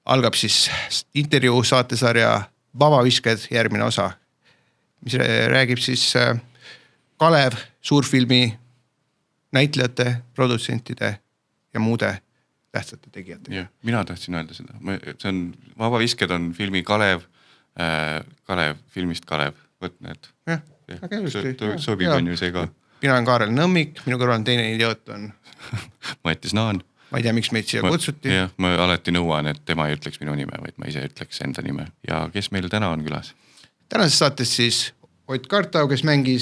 algab siis intervjuu saatesarja Vabavisked järgmine osa, mis räägib siis Kalev suurfilmi näitlejate, produtsentide ja muude tähtsate tegijatega. Ja, mina tahtsin öelda seda. See on, Vabavisked on filmi Kalev, filmist Kalev. Võt need. Sobib on ju see ka. Mina olen Kaarel Nõmmik, minu kõrval on teine idioot on Mattis Naan. Ma ei tea, miks meid siia kutsuti. Ja, ma alati nõuan, et tema ei ütleks minu nime, vaid ma ise ütleks enda nime. Ja kes meil täna on külas? Tänases saates siis Ott Kartau, kes mängib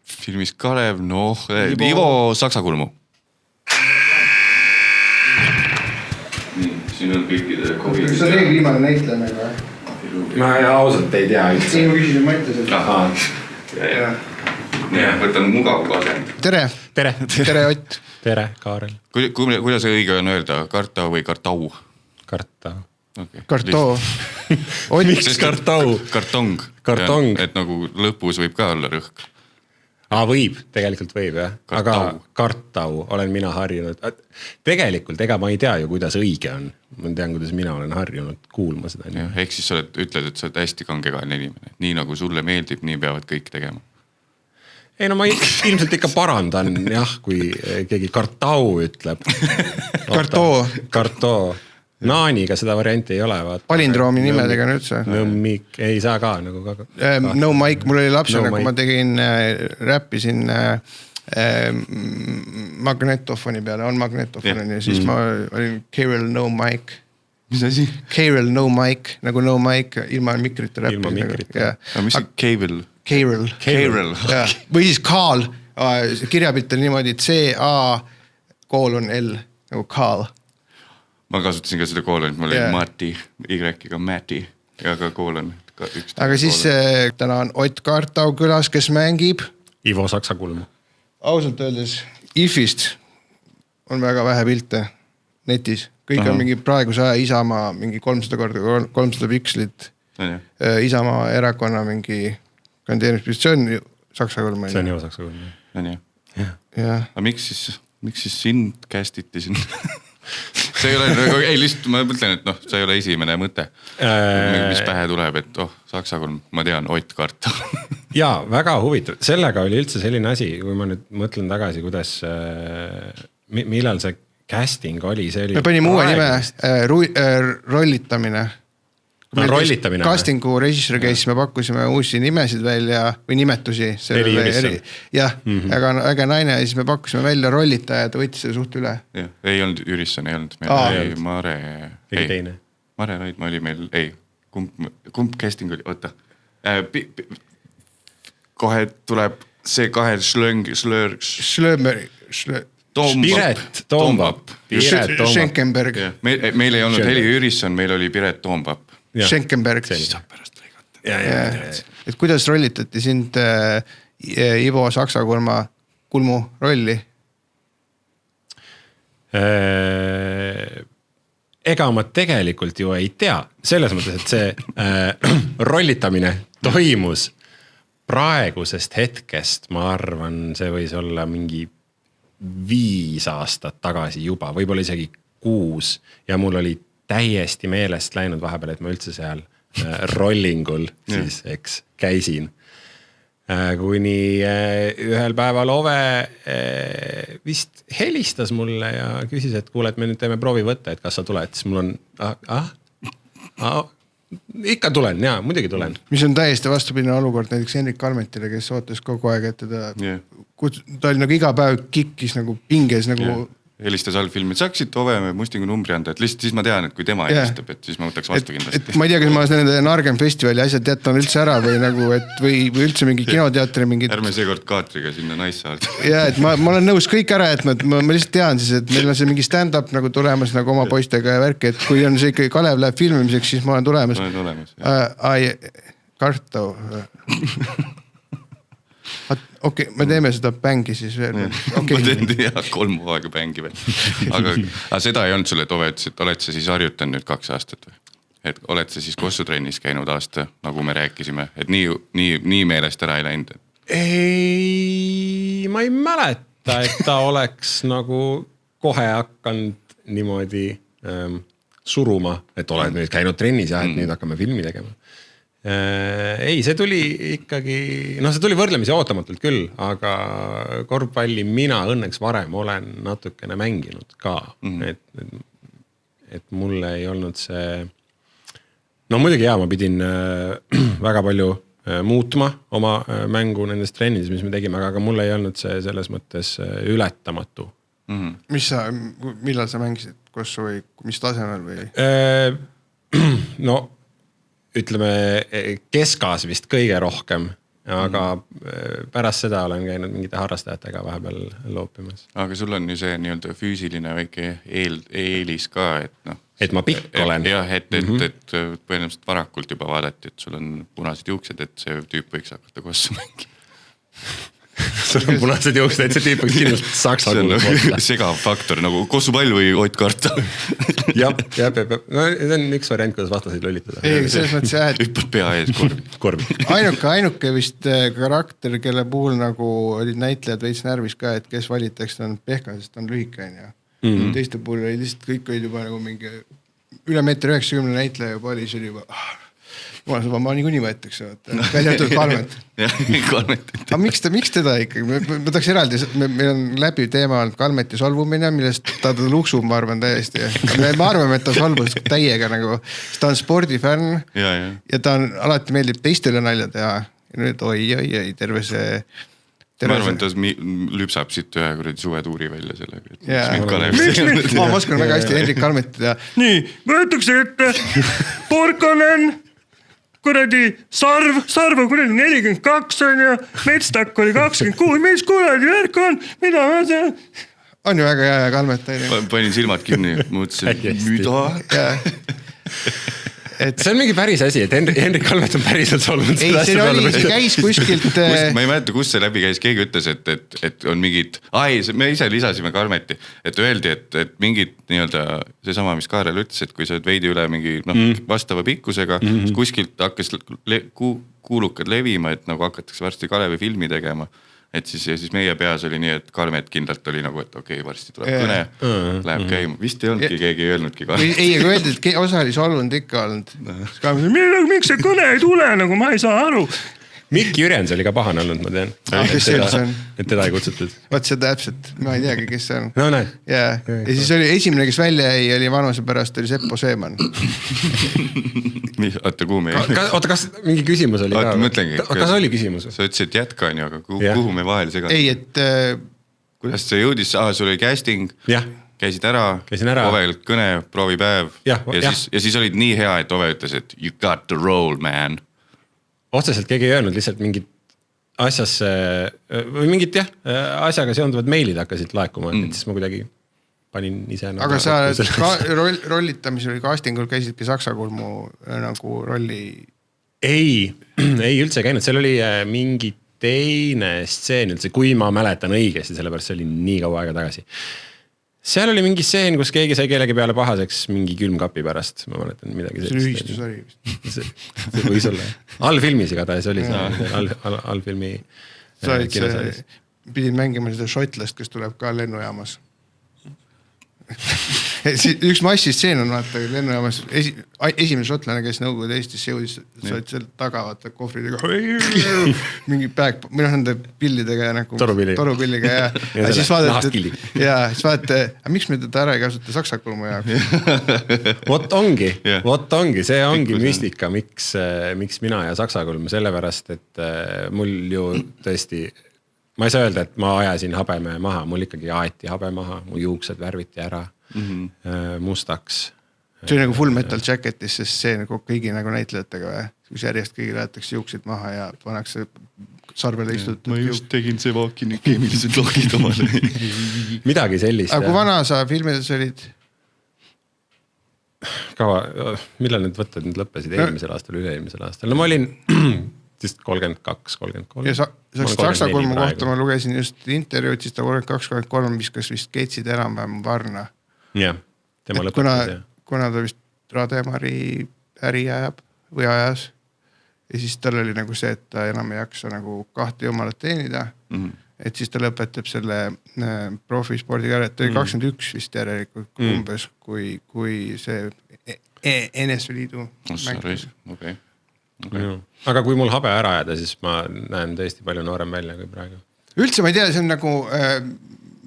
filmis Kalev, Ivo Saksakulmu. Nii, siin on kõikide COVID-id. Kas sa teed viimane näitleme ka? Ma ausalt ei tea üldse. Siin ma küsisin Mattiselt. Ja, võtan mugav asend. Tere Ott. Tere, Kaarel. Kuidas õige on öelda? Kartau või Kartau? Kartau. Okay. Kartoo. Miks Kartau? Kartong. Et nagu lõpus võib ka olla rõhk. Võib, tegelikult võib jah. Aga Kartau olen mina harjunud. Tegelikult ega ma ei tea ju, kuidas õige on. Ma tean, kuidas mina olen harjunud kuulma seda. Ehk siis sa ütled, et sa oled hästi kangekaelne inimene. Nii nagu sulle meeldib, nii peavad kõik tegema. Ei no ma ilmselt ikka parandan jah, kui keegi Kartau ütleb. Kartoo. Naaniga seda varianti ei ole. Palindroomi nimedega on üldse. Nõmmik, ei saa ka nagu ka. No Mike, mul oli lapsena, kui ma tegin räppisin magnetofoni peale, on magnetofoni ja siis ma olin Carol No Mike. Mis asi? Carol No Mike, nagu No Mike ilma mikrita räppis. Ilma mikrita. Mis see Cable? Carol. Või siis Carl, kirjapilt on niimoodi C-A koolon L, nagu Carl. Ma kasutasin ka seda koolonit, ma olin Mati, Y-ga Mati ja ka koolon. Aga siis täna on Ott Kartau külas, kes mängib Ivo Saksakulmu. Ausalt öeldes IF-ist on väga vähe pilte netis. Kõik on mingi praeguse aja Isamaa mingi 300 pikslit. Isamaa erakonna mingi kandideerimis. See on Saksakulm. See on Ivo Saksakulm. Aga miks siis sind kästiti siin? See ei ole, ei lihtsalt ma mõtlen, et see ei ole esimene mõte, mis pähe tuleb, et Saksakulm, ma tean, Ott Kartau. Jaa, väga huvitav. Sellega oli üldse selline asi, kui ma nüüd mõtlen tagasi, kuidas, millal see casting oli, see oli... Me panime uue nime, rollitamine. Rollitamine. Castingu režissööri käis, me pakkusime uusi nimesid välja või nimetusi. Eri Jürisson. Jah, aga äge naine ja siis me pakkusime välja rollitaja, ta võttis selle suht üle. Ei olnud Jürisson, ei olnud. Meil oli Mare. Ei teine. Mare Raidma oli meil, ei. Kumb casting oli? Oota. Kohe tuleb see kahe Piret Toombap. Schenkenberg. Meil ei olnud Heli Jürisson, meil oli Piret Toombap. Schenkenberg. Siis saab pärast lõigata. Et kuidas rollitati sind Ivo Saksakulmu rolli? Ega ma tegelikult ju ei tea. Selles mõttes, et see rollitamine toimus praegusest hetkest, ma arvan, see võis olla mingi 5 aastat tagasi juba, võib-olla isegi 6 ja mul oli täiesti meelest läinud vahepeal, et ma üldse seal rollingul siis, eks, käisin. Kuni ühel päeval Ove vist helistas mulle ja küsis, et kuule, et me nüüd teeme proovi võtta, et kas sa tuled, siis mul on, ikka tulen, jaa, muidugi tulen. Mis on täiesti vastupidine olukord näiteks Henrik Kalmetile, kes ootas kogu aeg, et ta oli nagu iga päev kikkis nagu pinges nagu... Helistas allfilmi, et saaksid Ove Mustingu numbri anda, et lihtsalt siis ma tean, et kui tema helistab, et siis ma võtaks vastu kindlasti. Ma ei tea, kas ma nende Nargen festivali asjad jätan üldse ära või nagu, et või üldse mingi kinoteatri mingid... Ärme seekord Kaatriga sinna naissaalt. Ja, et ma olen nõus kõik ära, et ma lihtsalt tean siis, et meil on see mingi stand-up nagu tulemas nagu oma poistega ja värki, et kui on see ikka Kalev läheb filmimiseks, siis ma olen tulemas. Kartau. Okei, me teeme seda bängi siis veel. Ma teen 3 aega bängi veel. Aga seda ei olnud sulle, et Ove ütles, et oled sa siis harjutan nüüd 2 aastat või? Et oled sa siis kossutrennis käinud aasta, nagu me rääkisime, et nii meelest ära ei läinud? Ei, ma ei mäleta, et ta oleks nagu kohe hakanud niimoodi suruma, et oled nüüd käinud trennis ja et nüüd hakkame filmi tegema. Ei, see tuli ikkagi, see tuli võrdlemisi ootamatult küll, aga korvpalli mina õnneks varem olen natukene mänginud ka. Et mulle ei olnud see, muidugi ma pidin väga palju muutma oma mängu nendes trennides, mis me tegime, aga mulle ei olnud see selles mõttes ületamatu. Millal sa mängisid kossu või mis tasemel või? Ütleme keskas vist kõige rohkem, aga pärast seda olen käinud mingite harrastajatega vahepeal loopimas. Aga sul on ju see nii-öelda füüsiline väike eelis ka, et ma pikk olen. Jah, et põhimõtteliselt varakult juba vaadati, et sul on punased juuksed, et see tüüp võiks hakata kossu mängima. Sul on punased juuksed, et see tüüp võiks kindlasti saksa kuulda. Segav faktor, nagu kossupall või Ott Karta. Jah. See on üks variant, kuidas vastaseid lollitada. Ei, selles mõttes jah, et hüppad pea ees korvi. Ainuke vist karakter, kelle puhul nagu olid näitlejad veits närvis ka, et kes valitakse, on Pehka, sest ta on lühike. Teiste puhul oli lihtsalt kõik olid juba nagu mingi üle 1,90 m näitleja juba oli, see oli juba ma niikuinii võetakse, välja jätud Kalmet. Aga miks teda ikkagi? Ma tahaks eraldi, meil on läbi teema olnud Kalmeti solvumine, millest ta luksub, ma arvan täiesti. Ma arvan, et ta solvus täiega nagu, sest ta on spordifänn ja ta on alati meeldib teistele nalja teha. Ja nüüd oi, terve see... Ma arvan, et ta lüpsab siit ühe kuradi suvetuuri välja sellega. Ma oskan väga hästi Henrik Kalmetit ja... Nii, võetakse ette Porkonen, kuradi sarv kuradi 42 on ja Metstak oli 26, mis kuradi värk on, mida ma saan? On ju väga hea Kalmet. Panin silmad kinni, mõtlesin, mida? See on mingi päris asi, et Henrik Kalmet on päriselt solvunud. Ei, see käis kuskilt... Ma ei mäleta, kus see läbi käis, keegi ütles, et on mingid... me ise lisasime Kalmeti, et öeldi, et mingid nii-öelda seesama, mis Kaarel ütles, et kui sa oled veidi üle mingi vastava pikkusega, siis kuskilt hakkas kuulukad levima, et nagu hakatakse varsti Kalevi filmi tegema. Et siis meie peas oli nii, et Kalmet kindlalt oli nagu, et okei, varsti tuleb kõne, läheb käima. Vist ei olnudki, keegi ei öelnudki Kalmet. Ei, aga öeldi, et osa oli solvunud ikka olnud. Miks see kõne ei tule, nagu ma ei saa aru. Mikki Jürjens oli ka pahane olnud, ma tean. Et teda ei kutsutud. Vaat see täpselt, ma ei teagi, kes see on. No näe. Ja siis oli esimene, kes välja jäi, oli vanuse pärast, oli Seppo Seeman. Oota, kuhu me jäi? Oota, kas mingi küsimus oli ka? Mõtlengi. Kas oli küsimus? Sa ütlesid jätka, aga kuhu me vahel segan? Ei, et... Kuidas see jõudis? Sul oli casting, käisid ära, Ovelt kõne, proovipäev ja siis olid nii hea, et Ove ütles, et you got the role, man. Otseselt keegi ei öelnud, lihtsalt mingid asjasse või mingid asjaga seonduvad meilid hakkasid laekuma, et siis ma kuidagi panin ise... Aga sa rollitamisel või castingul käisidki Saksa kulmu nagu rolli? Ei üldse käinud, seal oli mingi teine stseen üldse, kui ma mäletan õigesti, sellepärast see oli nii kaua aega tagasi. Seal oli mingi stseen, kus keegi sai kellegi peale pahaseks mingi külmkapi pärast, ma mäletan midagi sellist. See ühistus oli vist. See võis olla. Allfilmis igatahes oli see allfilmi kirjasaalis. Pidin mängima seda šotlast, kes tuleb ka lennujaamas. Üks massistseen on vaata lennujaamas esimene šotlane, kes Nõukogude Eestisse jõudis, sa olid seal taga vaata kohvridega mingi päeg, mina nende pillidega ja nagu torupilliga ja siis vaadata, miks me teda ära ei kasuta Saksa kulmu jaoks? Vot ongi, see ongi müstika, miks mina ja Saksa kulm, sellepärast, et mul ju tõesti ma ei saa öelda, et ma ajasin habeme maha, mul ikkagi aeti habe maha, mu juuksed värviti ära mustaks. See oli nagu Full Metal Jacketis, sest see nagu kõigi nagu näitlejatega või? Kus järjest kõigi lähetakse juuksid maha ja pannakse sarvele istutud. Ma just tegin see vaakini keemilised lokid omale. Midagi sellist. Aga kui vana sa filmides olid? Kaua, millal need võtted nüüd lõppesid? Eelmisel aastal, üle-eelmisel aastal? No ma olin... Siis 32, 33. Ja Saksa kulmu kohta ma lugesin just intervjuud, siis ta 32-33 viskas vist ketsid enam-vähem varna. Jah, tema lõpetas. Kuna ta vist Rademari äri ajab või ajas. Ja siis tal oli nagu see, et ta enam ei jaksa nagu kahte jumalat teenida. et siis ta lõpetab selle profispordi ära, et ta oli 21 vist järelikult umbes, kui see NSV Liidu okay. Aga kui mul habe ära jääda, siis ma näen tõesti palju noorem välja kui praegu. Üldse ma ei tea, see on nagu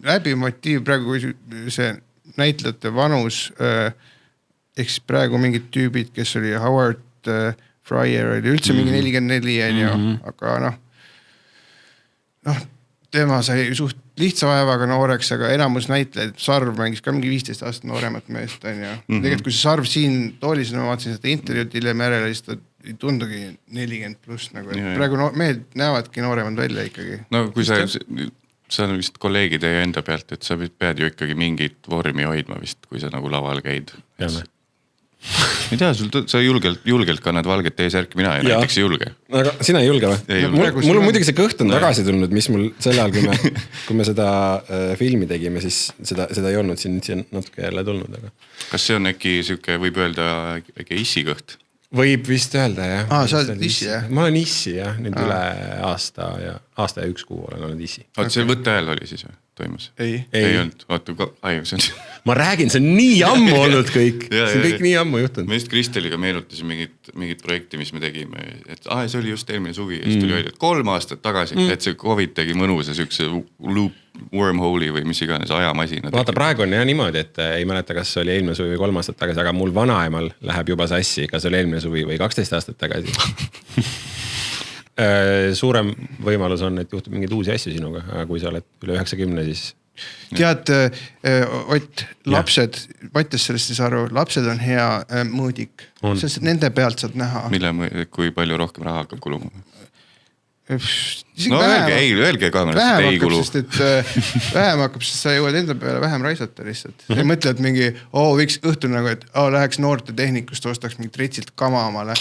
läbi motiiv praegu, kui see näitlejate vanus, eks praegu mingid tüübid, kes oli Howard Fryer, oli üldse mingi 44 on ju, aga noh, tema sai suht lihtsa vaevaga nooreks, aga enamus näitlejaid, Sarv mängis ka mingi 15 aastat nooremat meest on ju. Tegelikult kui see Sarv siin toolis, ma vaatasin seda intervjuud hiljem järele, siis ta ei tundugi 40 pluss nagu, et praegu mehed näevadki nooremad välja ikkagi. No kui sa on vist kolleegide ja enda pealt, et sa pead ju ikkagi mingit vormi hoidma vist, kui sa nagu laval käid. Ma ei tea, sa julgelt kannad valget T-särki, mina ei näiteks ei julge. Aga sina ei julge või? Mul on muidugi see kõht on tagasi tulnud, mis mul sel ajal, kui me seda filmi tegime, siis seda ei olnud siin natuke jälle tulnud. Aga. Kas see on äkki siuke, võib öelda äkki issi kõht? Võib vist öelda, jah. Sa oled issi, jah? Ma olen issi, jah. Nüüd üle aasta ja 1 kuu olen olnud issi. See võttehääl oli siis või? Toimus? Ei olnud. See on... Ma räägin, see on nii ammu olnud kõik. See on kõik nii ammu juhtunud. Me just Kristeliga meenutasin mingit projekti, mis me tegime. Et see oli just eelmine suvi. Ja siis tuli öelda, et 3 aastat tagasi, et see COVID tegi mõnusa siukse loop wormhole'i või mis iganes ajamasina. Vaata, praegu on jah niimoodi, et ei mäleta, kas oli eelmine suvi või 3 aastat tagasi, aga mul vanaemal läheb juba sassi, kas oli eelmine suvi või 12 aastat tagasi. Suurem võimalus on, et juhtub mingeid uusi asju sinuga, aga kui sa oled üle 90, siis... Tead, Ott, lapsed, Mattias sellest ei saa aru, lapsed on hea mõõdik, sest nende pealt saad näha. Kui palju rohkem raha hakkab kuluma? No öelge kaamerast, ei kulu. Vähem hakkab, sest sa jõuad enda peale vähem raisata lihtsalt. Ei mõtle, et mingi, võiks õhtul nagu, et läheks noorte tehnikust, ostaks mingit retsilt kama omale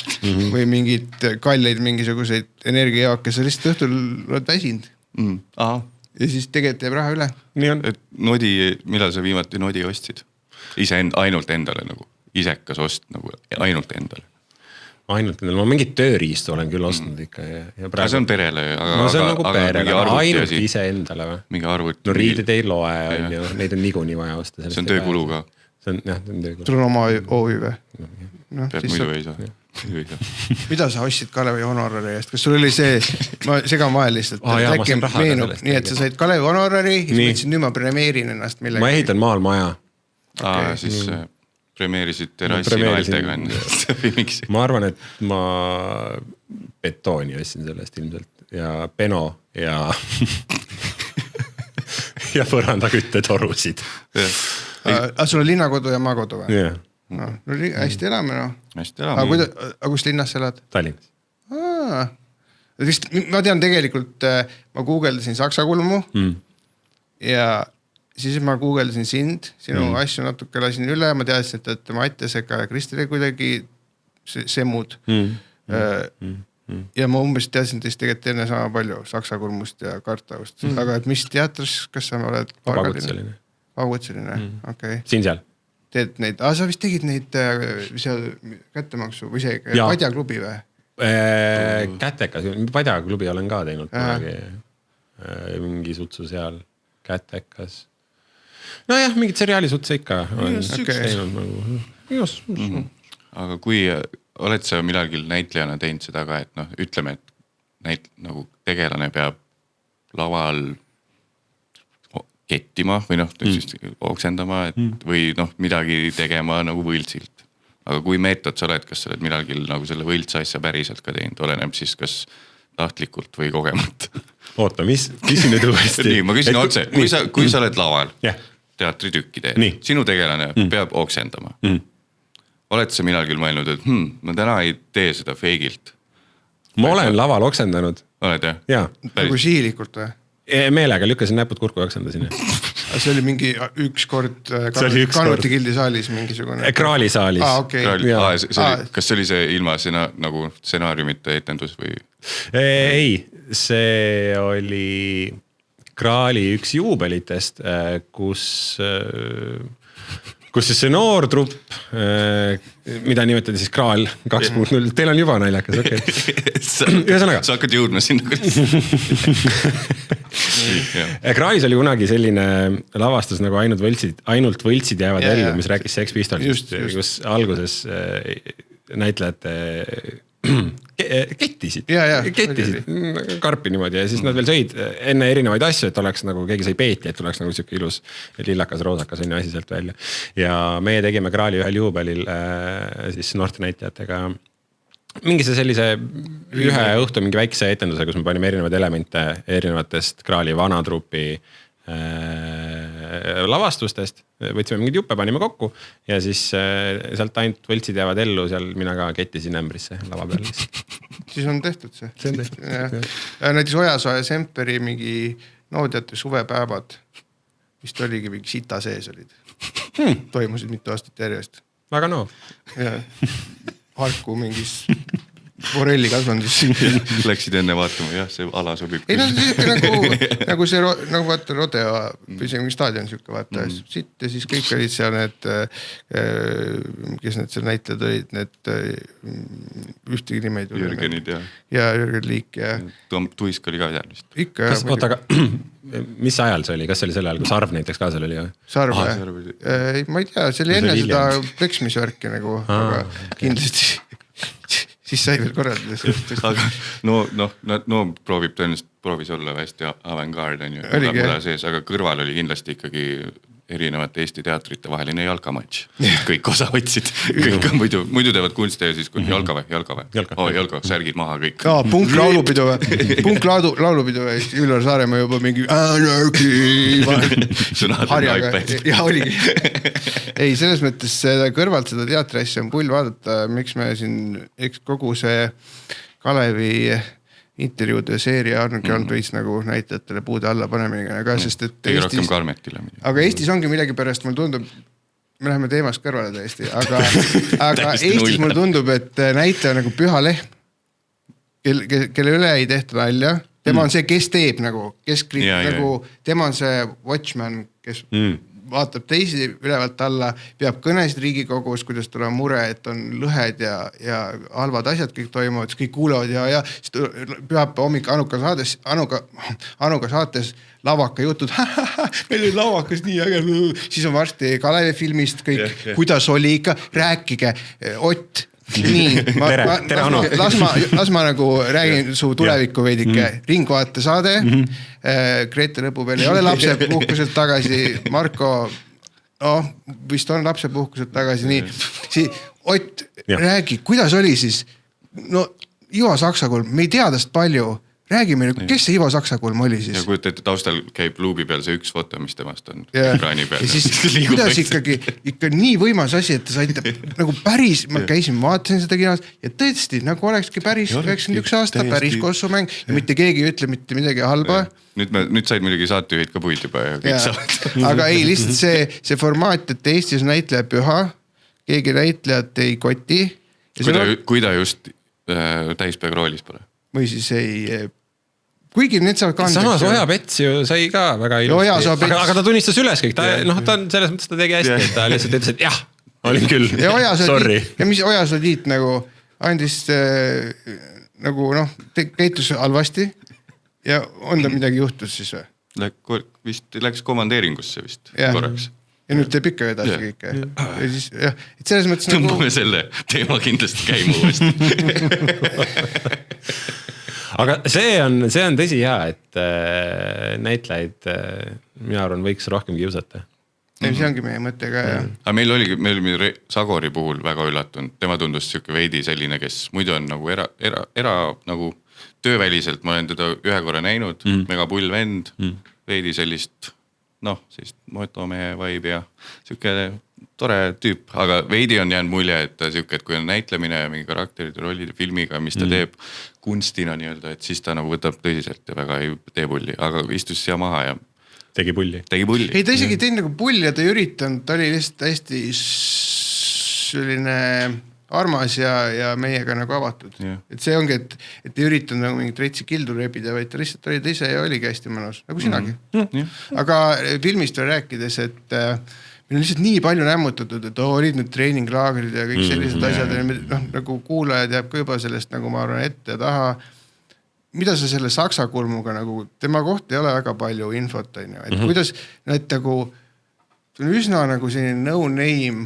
või mingit kalleid mingisuguseid energiajaake, sa lihtsalt õhtul oled väsinud. Ja siis tegelikult jääb raha üle. Nii on. Et millal sa viimati nodi ostsid? Ainult endale nagu, isekas ost nagu ainult endale. Ainult endale, ma mingit tööriistu olen küll ostnud ikka. See on perele. See on nagu perele, ainult ise endale või? Mingi arvuti. No riided ei loe, neid on niikuinii vaja osta. See on töökulu ka. See on töökulu. Sul on oma OÜ või? Peab muidu ei saa. Mida sa ostsid Kalevi honorari eest? Kas sul oli see, ma segan vahel lihtsalt, nii et sa said Kalevi honorari ja siis mõtlesid, nüüd ma premeerin ennast millegi. Ma ehitan maal maja. Siis premeerisid terassi naeltega ennast. Ma arvan, et ma betooni ostsin sellest ilmselt ja peno ja ja põrandaküttetorusid. Sul on linnakodu ja maakodu või? Jah. Hästi elame, no. Hästi elame. Aga kus linnas sa elad? Tallinnas. Ma tean tegelikult, ma guugeldasin saksa kulmu ja siis ma guugeldasin sind, sinu asju natuke lasin üle, ma teadsin, et olete Mattiasega ja Kristile kuidagi semmud. Ja ma umbes teadsin teist tegelikult enne sama palju saksa kulmust ja kartavust. Aga et mis teatris, kas sa oled Vabakutseline. Vabakutseline, okei. Siin-seal. Teed neid, sa vist tegid neid seal kättemaksu või see Padjaklubi või? Kätekas, Padjaklubi olen ka teinud mingi sutsu seal, Kätekas. Nojah, mingid seriaalisuts ikka olen teinud. Aga kui oled sa millalgi näitlejana teinud seda ka, et ütleme, et nagu tegelane peab laval kettima või oksendama või midagi tegema nagu võltsilt. Aga kui meetod sa oled, kas sa oled millalgi nagu selle võltsa asja päriselt ka teinud, oleneb siis kas tahtlikult või kogemata. Oota, mis nüüd uuesti? Nii, ma küsin otse, kui sa oled laval, teatritükki teed, sinu tegelane peab oksendama. Oled sa millalgi mõelnud, et ma täna ei tee seda feigilt? Ma olen laval oksendanud. Oled jah? Jaa. Nagu sihilikult või? Meelega lükkasin näpud kurku ja oksendasin. See oli mingi üks kord Kanuti gildi saalis mingisugune? Kraali saalis. Kas see oli see ilma nagu stsenaariumite etendus või? Ei, see oli Kraali üks juubelitest, kus siis see noor trupp, mida nimetati siis Kraal 2.0, teil on juba naljakas, okei. Sa hakkad jõudma sinna. Kraalis oli kunagi selline lavastus nagu ainult võltsid jäävad ellu, mis rääkis Sex Pistolsist, kus alguses näitlejad kettisid karpi niimoodi ja siis nad veel sõid enne erinevaid asju, et oleks nagu keegi sai peeti, et oleks nagu siuke ilus lillakas, roosakas on ju asi sealt välja. Ja meie tegime Kraali ühel juubelil siis noorte näitlejatega mingise sellise ühe õhtu mingi väikse etenduse, kus me panime erinevaid elemente erinevatest Kraali vanatrupi lavastustest, võtsime mingid juppe, panime kokku ja siis sealt ainult võltsid jäävad ellu, seal mina ka kettisin ämbrisse lava peal lihtsalt. Siis on tehtud see. See on tehtud. Näiteks Ojasoe ja Semperi mingi noodjate suvepäevad, vist oligi mingi sita sees olid. Toimusid mitu aastat järjest. Väga no. Ja parku mingis Borrelli kasvandis. Läksid enne vaatama, jah, see ala sobib. Ei, nagu see, nagu vaata Rodeo, või see mingi staadion siuke vaata, siit ja siis kõik olid seal need, kes need seal näitlejad olid, need ühtegi nime ei tule. Jürgenid ja. Ja Jürgen Liik ja. Tom Tuisk oli ka seal vist. Ikka. Oota, aga mis ajal see oli? Kas see oli selle ajal, kui Sarv näiteks ka seal oli? Sarv, ma ei tea, see oli enne seda peksmisvärki nagu, aga kindlasti siis sai veel korraldades. Aga no proovib tõenäoliselt, proovis olla hästi avantgarde on ju, sees, aga kõrval oli kindlasti ikkagi erinevate Eesti teatrite vaheline jalkamatš. Kõik osa võtsid, kõik on muidu teevad kunste ja siis jalkaväe, särgid maha kõik. Punk laulupidu, Üllar Saaremaa juba mingi harjaga. Ja oligi. Ei, selles mõttes kõrvalt seda teatri asja on pull vaadata, miks me siin kogu see Kalevi intervjuude seeria ongi olnud võis nagu näitajatele puude alla panemine ka, sest et Eestis, aga Eestis ongi millegi pärast, mul tundub, me läheme teemast kõrvale täiesti, aga Eestis mul tundub, et näitaja nagu püha lehm, kelle üle ei tehta nalja, tema on see, kes teeb nagu, nagu tema on see watchman, kes vaatab teisi ülevalt alla, peab kõnesid Riigikogus, kuidas tuleb mure, et on lõhed ja halvad asjad kõik toimuvad, kõik kuulevad ja peab hommik Anuga saates lavaka jutud, meil oli lavakas nii äge, siis on varsti Kalevi filmist kõik, kuidas oli ikka, rääkige, Ott, nii, las ma nagu räägin su tulevikku veidike, Ringvaate saade, Grete Lõpuvel ei ole lapse puhkuselt tagasi, Marko, vist on lapse puhkuselt tagasi, nii, Ott, räägi, kuidas oli siis, no Ivo Saksakulm, me ei tea tast palju, räägi meile, kes see Ivo Saksakulm oli siis? Ja kui te taustal käib luubi peal see üks foto, mis temast on ekraani peal. Ja siis kuidas ikka nii võimas asi, et ta saite nagu päris, ma käisin, vaatasin seda kinos ja tõesti, nagu olekski päris 91 aasta, päris kossumäng ja mitte keegi ei ütle mitte midagi halba. Nüüd said muidugi saatejuhid ka puid juba ja kõik saavad. Aga ei, lihtsalt see formaat, et Eestis näitleja püha, keegi näitlejat ei koti. Kui ta just täispea roolis pole. Või siis ei... Kuigi need saavad kandeks. Samas Oja Pets ju sai ka väga ilusti. Aga ta tunnistas üles kõik. Ta on selles mõttes, ta tegi hästi, et ta lihtsalt ütles, et jah, olin küll. Sorry. Ja mis Oja Sodiit nagu andis nagu käitus halvasti ja on ta midagi juhtus siis või? Vist läks komandeeringusse vist korraks. Ja nüüd teeb ikka edasi kõike. Ja siis, jah, et selles mõttes tõmbame selle teema kindlasti käima uuesti. Aga see on tõsi hea, et näitlejaid, mina arvan, võiks rohkem kiusata. See ongi meie mõte ka, jah. Aga meil oli Sagori puhul väga üllatunud. Tema tundus siuke veidi selline, kes muidu on nagu nagu tööväliselt. Ma olen teda ühe korra näinud, mega pull vend, veidi sellist, sellist motomehe vibe ja siuke tore tüüp, aga veidi on jäänud mulje, et siuke, et kui on näitlemine ja mingi karakterid ja rollid ja filmiga, mis ta teeb kunstina nii-öelda, et siis ta nagu võtab tõsiselt ja väga ei tee pulli, aga istus siia maha ja tegi pulli. Ei, ta isegi teinud nagu pulli ja ta ei üritanud, ta oli lihtsalt hästi selline armas ja meiega nagu avatud. Et see ongi, et ei üritanud nagu mingit reitsi kildu rebida, vaid ta lihtsalt oli teise ja oligi hästi mõnus, nagu sinagi. Aga filmist veel rääkides, et meil on lihtsalt nii palju nämmutatud, et olid nüüd treeninglaagrid ja kõik sellised asjad, nagu kuulajad jääb ka juba sellest, nagu ma arvan, ette ja taha. mida sa selle saksa kulmuga nagu, tema kohta ei ole väga palju infot, on ju, et kuidas need nagu, üsna nagu selline no name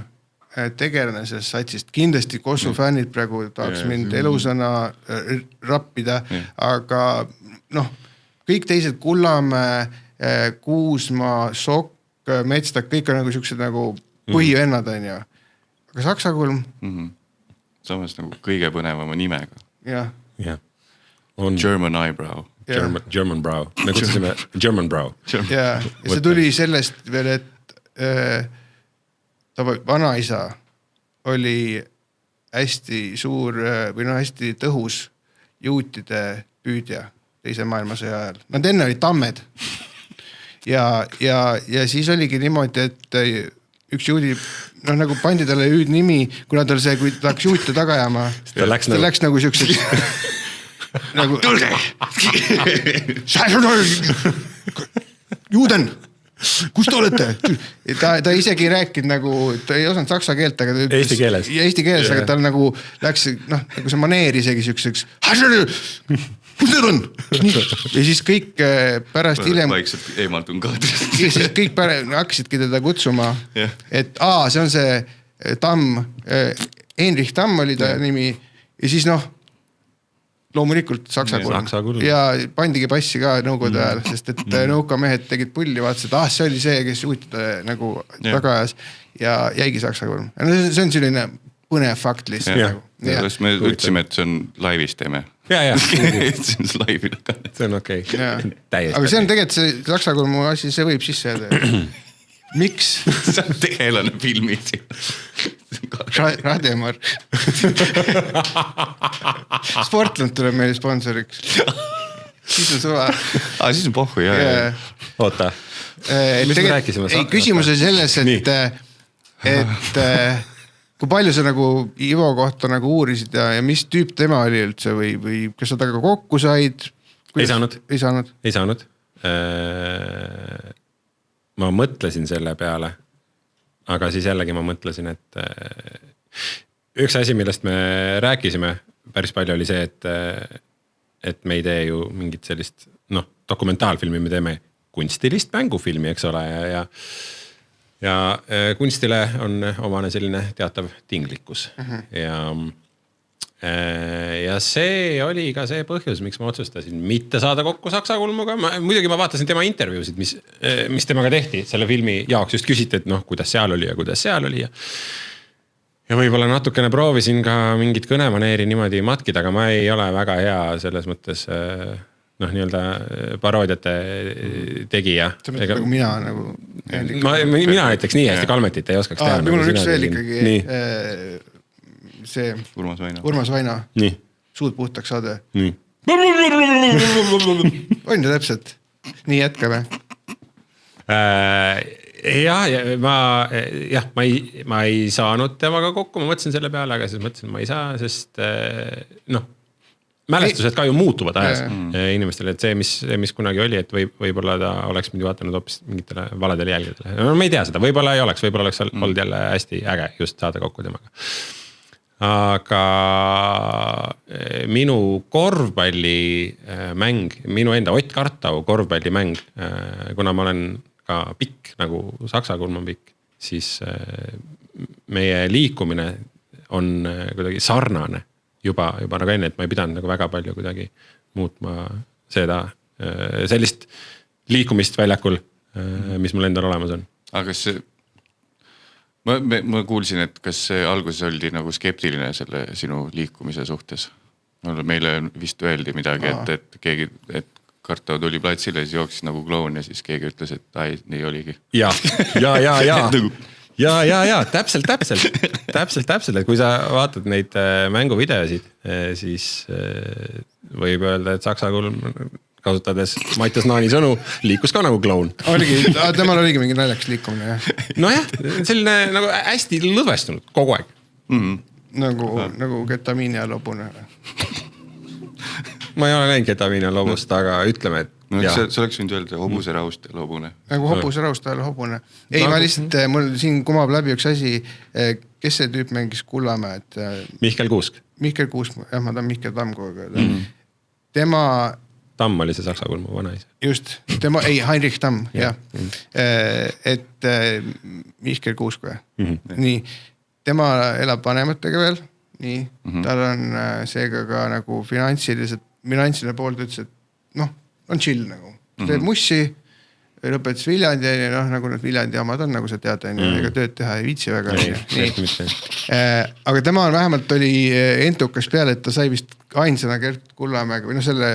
tegelane sellest satsist, kindlasti Kossu fännid praegu tahaks mind elusõna rappida, aga noh, kõik teised Kullamäe, Kuusma, Sokk, Metstak, kõik on nagu siuksed nagu põhivennad, on ju. Aga saksa kulm? Samas nagu kõige põnevama nimega. Jah. German eyebrow. German brow. Me kutsusime German brow. Ja see tuli sellest veel, et ta vanaisa oli hästi suur või hästi tõhus juutide püüdja teise maailmasõja ajal. Nad enne olid tammed. Ja siis oligi niimoodi, et üks juudi, nagu pandi talle hüüdnimi, kuna tal see, kui ta hakkas juute taga jääma, ta läks nagu siukseks nagu tulge! Juuden! Kus te olete? Ta isegi ei rääkinud nagu, ta ei osanud saksa keelt, aga Eesti keeles. Ja eesti keeles, aga tal nagu läks, nagu see maneer isegi siukseks. Kus need on? Ja siis kõik pärast hiljem. Vaikselt eemaldun kaadrist. Ja siis kõik hakkasidki teda kutsuma, et see on see Tamm, Heinrich Tamm oli ta nimi ja siis loomulikult saksa kulm. Ja pandigi passi ka nõukogude ajal, sest et nõukamehed tegid pulli, vaatasid, see oli see, kes juutide nagu taga ajas ja jäigi saksa kulm. See on selline põnev fakt lihtsalt. Me ütlesime, et see on laivis teeme. Ja. See on laivi taga. See on okei. Aga see on tegelikult see saksa kulmu asi, see võib sisse jääda. Miks? See on tegelane filmis. Rademar. Sportland tuleb meile sponsoriks. Siis on suva. Siis on pohhu, jah. Oota. Mis me rääkisime? Küsimus oli selles, et kui palju sa nagu Ivo kohta nagu uurisid ja mis tüüp tema oli üldse või kas sa taga kokku said? Ei saanud. Ei saanud. Ma mõtlesin selle peale, aga siis jällegi ma mõtlesin, et üks asi, millest me rääkisime päris palju oli see, et me ei tee ju mingit sellist dokumentaalfilmi, me teeme kunstilist mängufilmi, eks ole, ja kunstile on omane selline teatav tinglikkus ja see oli ka see põhjus, miks ma otsustasin mitte saada kokku saksa kulmuga. Muidugi ma vaatasin tema intervjuusid, mis temaga tehti selle filmi jaoks, just küsiti, et kuidas seal oli ja kuidas seal oli ja võib-olla natukene proovisin ka mingit kõnemaneeri niimoodi matkida, aga ma ei ole väga hea selles mõttes nii-öelda paroodiate tegija. See mõtleb nagu mina nagu. Mina näiteks nii hästi Kalmetit ei oskaks teha. Mul on üks veel ikkagi see Urmas Vaino. Nii. Suud puhtaks saade. Nii. On ju täpselt. Nii jätkame. Ma ei saanud temaga kokku, ma mõtlesin selle peale, aga siis mõtlesin, ma ei saa, sest mälestused ka ju muutuvad ajas inimestele, et see, mis kunagi oli, et võib-olla ta oleks mind vaatanud hoopis mingitele valedele jälgedele. No me ei tea seda, võib-olla ei oleks olnud jälle hästi äge just saada kokku temaga. Aga minu korvpallimäng, minu enda Ott Kartau korvpallimäng, kuna ma olen ka pikk, nagu saksa kulm on pikk, siis meie liikumine on kuidagi sarnane juba nagu enne, et ma ei pidanud nagu väga palju kuidagi muutma seda, sellist liikumist väljakul, mis mul endal olemas on. Aga kas see, ma kuulsin, et kas see alguses oldi nagu skeptiline selle sinu liikumise suhtes? Meile vist öeldi midagi, et keegi, et Kartau tuli platsile, siis jooksis nagu kloon ja siis keegi ütles, et nii oligi. Ja, täpselt, et kui sa vaatad neid mänguvideosid, siis võib öelda, et saksa kulm kasutades Mattias Naani sõnu, liikus ka nagu kloon. Temal oligi mingi naljaks liikumine, jah. Nojah, selline nagu hästi lõdvestunud kogu aeg. Nagu ketamiini ja lobune. Ma ei ole näinud ketamiini ja lobust, aga ütleme, et see oleks võinud öelda hobuseraust ja lobune. Nagu hobuseraust ja hobune. Ei, ma lihtsalt, mul siin kumab läbi üks asi, kes see tüüp mängis Kullamäe, et Mihkel Kuusk. Mihkel Kuusk, jah, ma tahan Mihkel Tamm kogu aeg öelda. tema. Tamm oli see saksa kulmu vanaisa. Just, tema, ei, Heinrich Tamm, jah. Et Mihkel Kuusk või? Nii, tema elab vanematega veel, nii, tal on seega ka nagu finantsiline pool, ta ütles, et noh, on chill nagu, teeb mussi, lõpetas Viljandi, noh nagu need Viljandi omad on, nagu sa tead, ega tööd teha ei viitsi väga. Aga tema on vähemalt oli entukas peale, et ta sai vist ainsana Gert Kullamäega või noh selle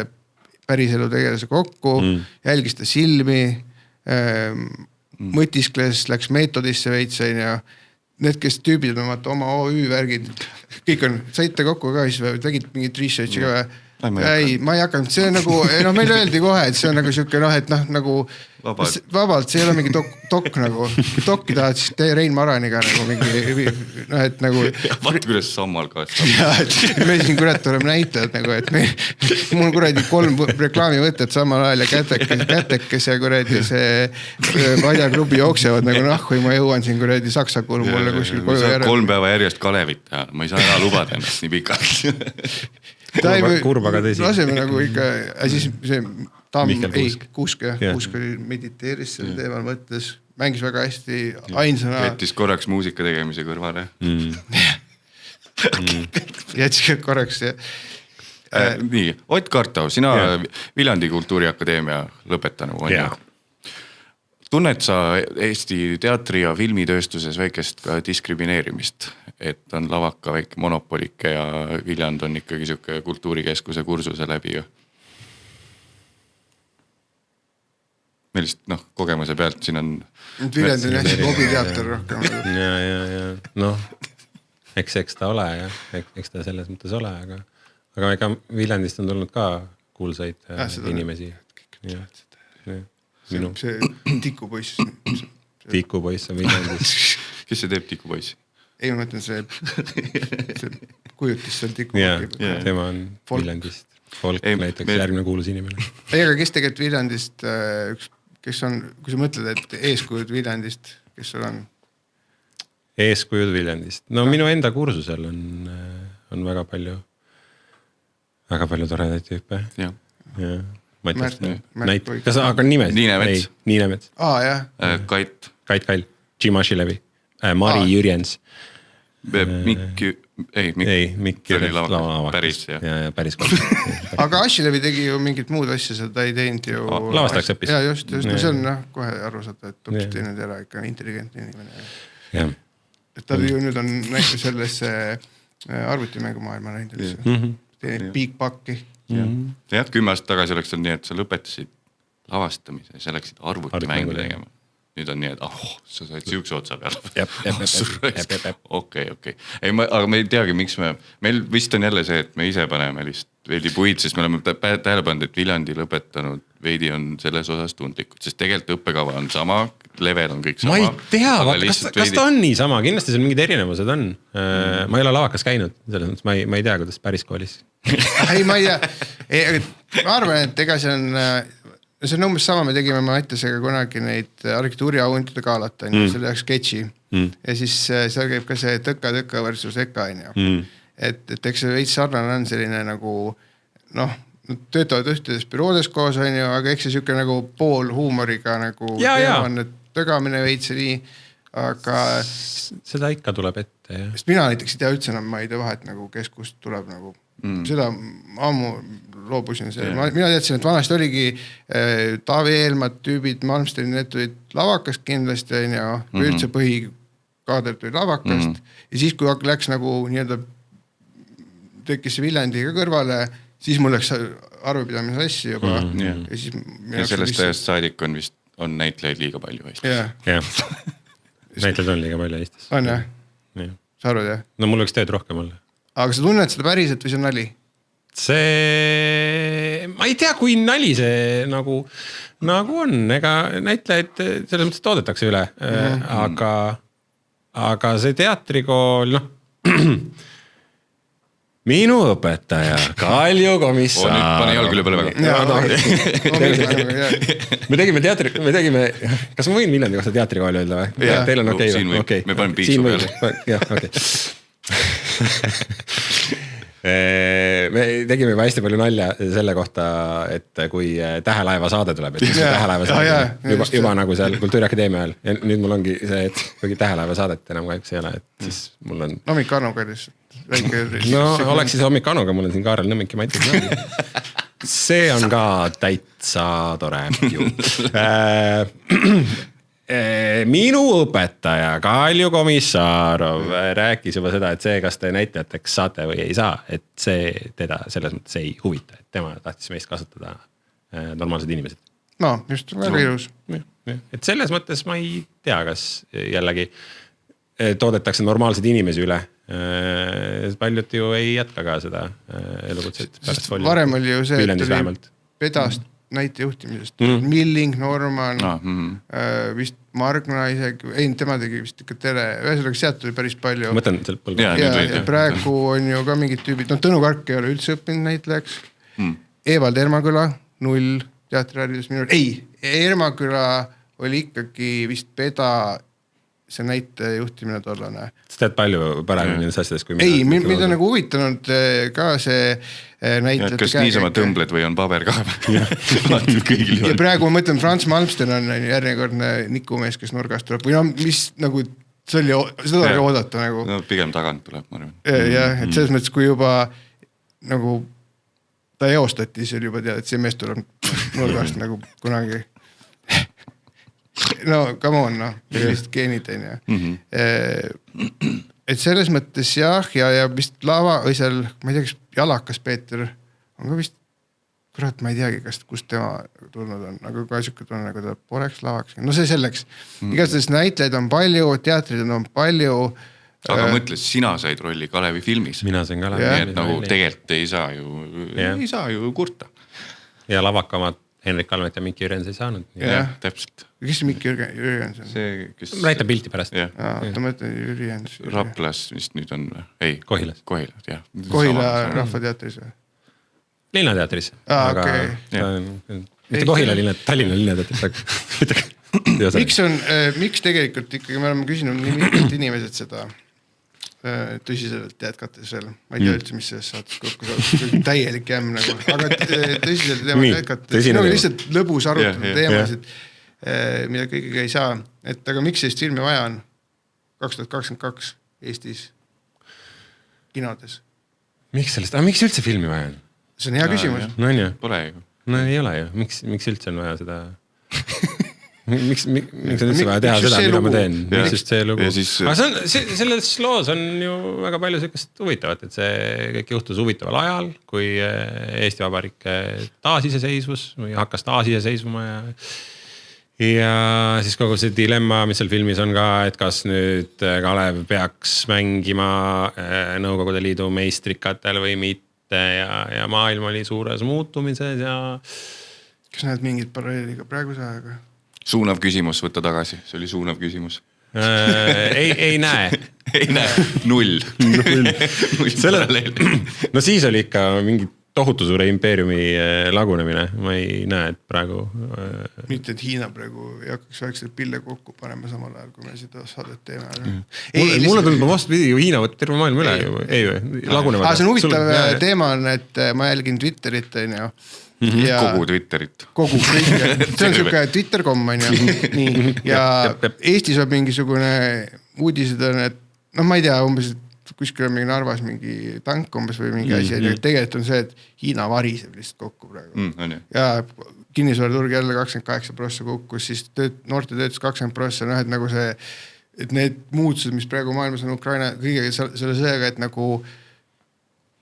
päriselu tegelase kokku, jälgis ta silmi, mõtiskles, läks meetodisse veits, ja need, kes tüübid on oma OÜ värgid, kõik on, saite kokku ka, siis tegid mingit researchi ka või? Ei, ma ei hakanud, see on nagu, no meil öeldi kohe, et see on nagu siuke, noh, et noh, nagu vabalt, see ei ole mingi dok nagu, kui dokki tahad, siis tee Rein Maraniga nagu mingi, noh, et nagu. Vaat kuidas sammal kaastab. Jaa, et me siin kurat oleme näitajad nagu, et mul on kuradi 3 reklaamivõtted samal ajal ja kätekes ja kuradi see Padjaklubi jooksevad nagu nahku ja ma jõuan siin kuradi saksa kulmu mulle kuskil koju järel. 3 päeva järjest Kalevit teha, ma ei saa ära lubada ennast nii pikalt. Kurvaga tõsi. Laseme nagu ikka, siis see Tamm, ei, Kuusk oli mediteeris selle teemal, mõtles, mängis väga hästi ainsana. Jättis korraks muusika tegemise kõrvale. Jättis korraks, jah. Nii, Ott Kartau, sina Viljandi Kultuuriakadeemia lõpetanu on ju. Tunned sa Eesti teatri- ja filmitööstuses väikest ka diskrimineerimist, et on lavaka väike monopolike ja Viljand on ikkagi siuke kultuurikeskuse kursuse läbi ju? Meil lihtsalt kogemuse pealt siin on... Viljand on hästi hobiteater rohkem. Ja, noh, eks ta ole ja eks ta selles mõttes ole, aga ega Viljandist on tulnud ka kuulsaid inimesi. See tikupoiss. Tikupoiss on Viljandis. Kes see teeb tikupoissi? Ei, ma mõtlen see kujutis seal tikupoissi. Tema on Viljandist. Folk näiteks järgmine kuulus inimene. Ei, aga kes tegelikult Viljandist, kes on, kui sa mõtled, et eeskujud Viljandist, kes sul on? Eeskujud Viljandist. No minu enda kursusel on väga palju toredaid tüüpe. Jah. Kas aga nimed? Niinemets. Jah. Kait Kall, Džimašilevi, Mari Jürjens. Mikk Jürjens lavak. Päris, jah. Ja päris koht. Aga Ašilevi tegi ju mingit muud asja, seda ei teinud ju. Lavastajaks õppis. Ja just, see on kohe aru saada, et õppis teinud ära ikka intelligentne inimene. Jah. Et ta ju nüüd on näinud sellesse arvutimängu-maailma näinud. Teenib piikpakki. Jah, 10 aastat tagasi oleks olnud nii, et sa lõpetasid lavastamise ja sa läksid arvutimängu tegema. Nüüd on nii, et sa said siukse otsa peale. Okei. Aga me ei teagi, miks meil vist on jälle see, et me ise paneme lihtsalt veidi puid, sest me oleme tähele pannud, et Viljandi lõpetanud veidi on selles osas tundlikud, sest tegelikult õppekava on sama, level on kõik sama. Ma ei tea, kas ta on nii sama, kindlasti seal mingid erinevused on. Ma ei ole lavakas käinud, selles mõttes ma ei tea, kuidas päris koolis. Ei, ma ei tea. Ma arvan, et ega see on umbes sama, me tegime Mattiasega kunagi neid arhitektuuriauhindade kaalata, selle jaoks sketši. Ja siis seal käib ka see tõka versus eka. Et eks see veits sarnane on selline nagu, noh, töötavad ühtedes büroodes koos, aga eks see siuke nagu pool huumoriga nagu teeman, et tõgamine veits ja nii, aga... Seda ikka tuleb ette, jah. Sest mina näiteks ei tea üldse enam, ma ei tea vahet nagu keskust tuleb nagu... Seda ammu loobusin. Mina teadsin, et vanasti oligi Taavi Eelmad tüübid, Malmsteni, need tulid lavakast kindlasti ja üldse põhikaader tuli lavakast. Ja siis, kui läks nagu nii-öelda tekkis see Viljandi ka kõrvale, siis mul läks arvepidamise asja juba. Ja sellest ajast saadik on näitlejaid liiga palju Eestis. Jah. Näitlejaid on liiga palju Eestis. On jah? Sa arvad jah? No mul võiks tööd rohkem olla. Aga sa tunned seda päriselt või see on nali? Ma ei tea, kui nali see nagu on, ega näitlejaid selles mõttes toodetakse üle, aga see teatrikool, minu õpetaja, Kalju Komissar. Nüüd pane jalg üle peale väga. Me tegime, kas ma võin Viljandi kohta teatrikooli öelda või? Teil on okei või? Me paneme piiksu peale. Jah, okei. me tegime juba hästi palju nalja selle kohta, et kui Tähelaeva saade tuleb, et Tähelaeva saade juba nagu seal Kultuuriakadeemia ajal ja nüüd mul ongi see, et kuigi Tähelaeva saadet enam kahjuks ei ole, et siis mul on Hommik Anuga lihtsalt no oleks siis Hommik Anuga, mul on siin Kaarel Nõmmik ja Mati see on ka täitsa tore ju minu õpetaja Kalju Komissarov rääkis juba seda, et see, kas te näitlejateks saate või ei saa, et see teda selles mõttes ei huvita, et tema tahtis meist kasutada normaalsed inimesed. No, just väga ilus. Et selles mõttes ma ei tea, kas jällegi toodetakse normaalsed inimesi üle. Paljud ju ei jätka ka seda elukutset. Varem oli ju see, et oli pedast näite juhtimisest. Milling, Norman, vist Margna isegi, ei, tema tegi vist ikka tere. Ühesõnaga sealt tuli päris palju. Mõtlen sealt põlgu. Ja praegu on ju ka mingid tüübid. No Tõnu Kark ei ole üldse õppinud näitlejaks. Evald Ermaküla, 0 teatriharidus minul. Ei, Ermaküla oli ikkagi vist peda see näite juhtimine tollane. Sa tead palju paremini nendest asjadest kui ei, mida on nagu huvitanud ka see näitlejate kas niisama tõmbled või on paber ka? ja praegu ma mõtlen, Frans Malmsten on järjekordne nikumees, kes nurgast tuleb või no mis nagu seda oli oodata nagu. No pigem tagant tuleb, ma arvan. Jah, et selles mõttes, kui juba nagu ta eostati, siis oli juba teada, et see mees tuleb nurgast nagu kunagi. No come on, no, sellist geenid on ju. Et selles mõttes jah, ja vist lava, või seal, ma ei tea, kas Jalakas Peeter on ka vist, kurat, ma ei teagi, kust tema tulnud on, aga ka siuke tunne, nagu ta poreks lavaks. No see selleks. Igatahes näitleid on palju, teatrid on palju. Aga mõtles, sina said rolli Kalevi filmis. Mina sain Kalevi. Nii et nagu tegelikult ei saa ju kurta. Ja lavakamad Henrik Almet ja Mikki Jürjens ei saanud. Jah, täpselt. Kes see Mikki Jürjens on? See, kes... Näita pilti pärast. Ta mõtleb Jürjens. Raplas vist nüüd on, ei. Kohilas, jah. Kohila rahvateatris või? Linnateatris. Okei. Mitte Kohila Tallinna linnateatris. Miks tegelikult ikkagi, me oleme küsinud nii mitmed inimesed seda tõsiselt jätkates veel. Ma ei tea üldse, mis selles saates kokku saab. Täielik jämm nagu. Aga tõsiselt teema jätkates. No lihtsalt lõbus arutada teemasid, mida kõigiga ei saa. Et aga miks sellist filmi vaja on 2022 Eestis kinodes? Miks üldse filmi vaja on? See on hea küsimus. No on ju. Pole ju. No ei ole ju. Miks üldse on vaja seda... Miks on üldse vaja teha seda, mida ma teen? Miks just see lugu? Aga selles loos on ju väga palju sellist huvitavat, et see kõik juhtus huvitaval ajal, kui Eesti Vabariik taasiseseisvus või hakkas taasiseseisvuma ja siis kogu see dilemma, mis seal filmis on ka, et kas nüüd Kalev peaks mängima Nõukogude Liidu meistrikatel või mitte ja maailm oli suures muutumises ja... Kas näed mingid paralleeliga praeguse ajaga? Suunav küsimus, võtta tagasi. See oli suunav küsimus. Ei näe. Ei näe. 0. No siis oli ikka mingi tohutu suure impeeriumi lagunemine. Ma ei näe, et praegu... Mitte, et Hiina praegu ei hakkaks väikselt pille kokku panema samal ajal, kui me seda saadet teeme. Mulle tundub vastupidi, ju Hiina võtta terve maailm üle. Ei või? Lagunevad. See on huvitav teema on, et ma jälgin Twitterit, on ju. Kogu Twitterit. Kogu kõige. See on siuke Twitter.com on ju. Ja Eestis on mingisugune uudised on, et noh, ma ei tea, umbes kuskil on mingi Narvas mingi tank umbes või mingi asi. Tegelikult on see, et Hiina variseb lihtsalt kokku praegu. Ja kinnisvaraturg jälle 28% kukkus, siis noorte töötus 20%. No, et nagu see, et need muutused, mis praegu maailmas on Ukraina kõigega selle sõjaga, et nagu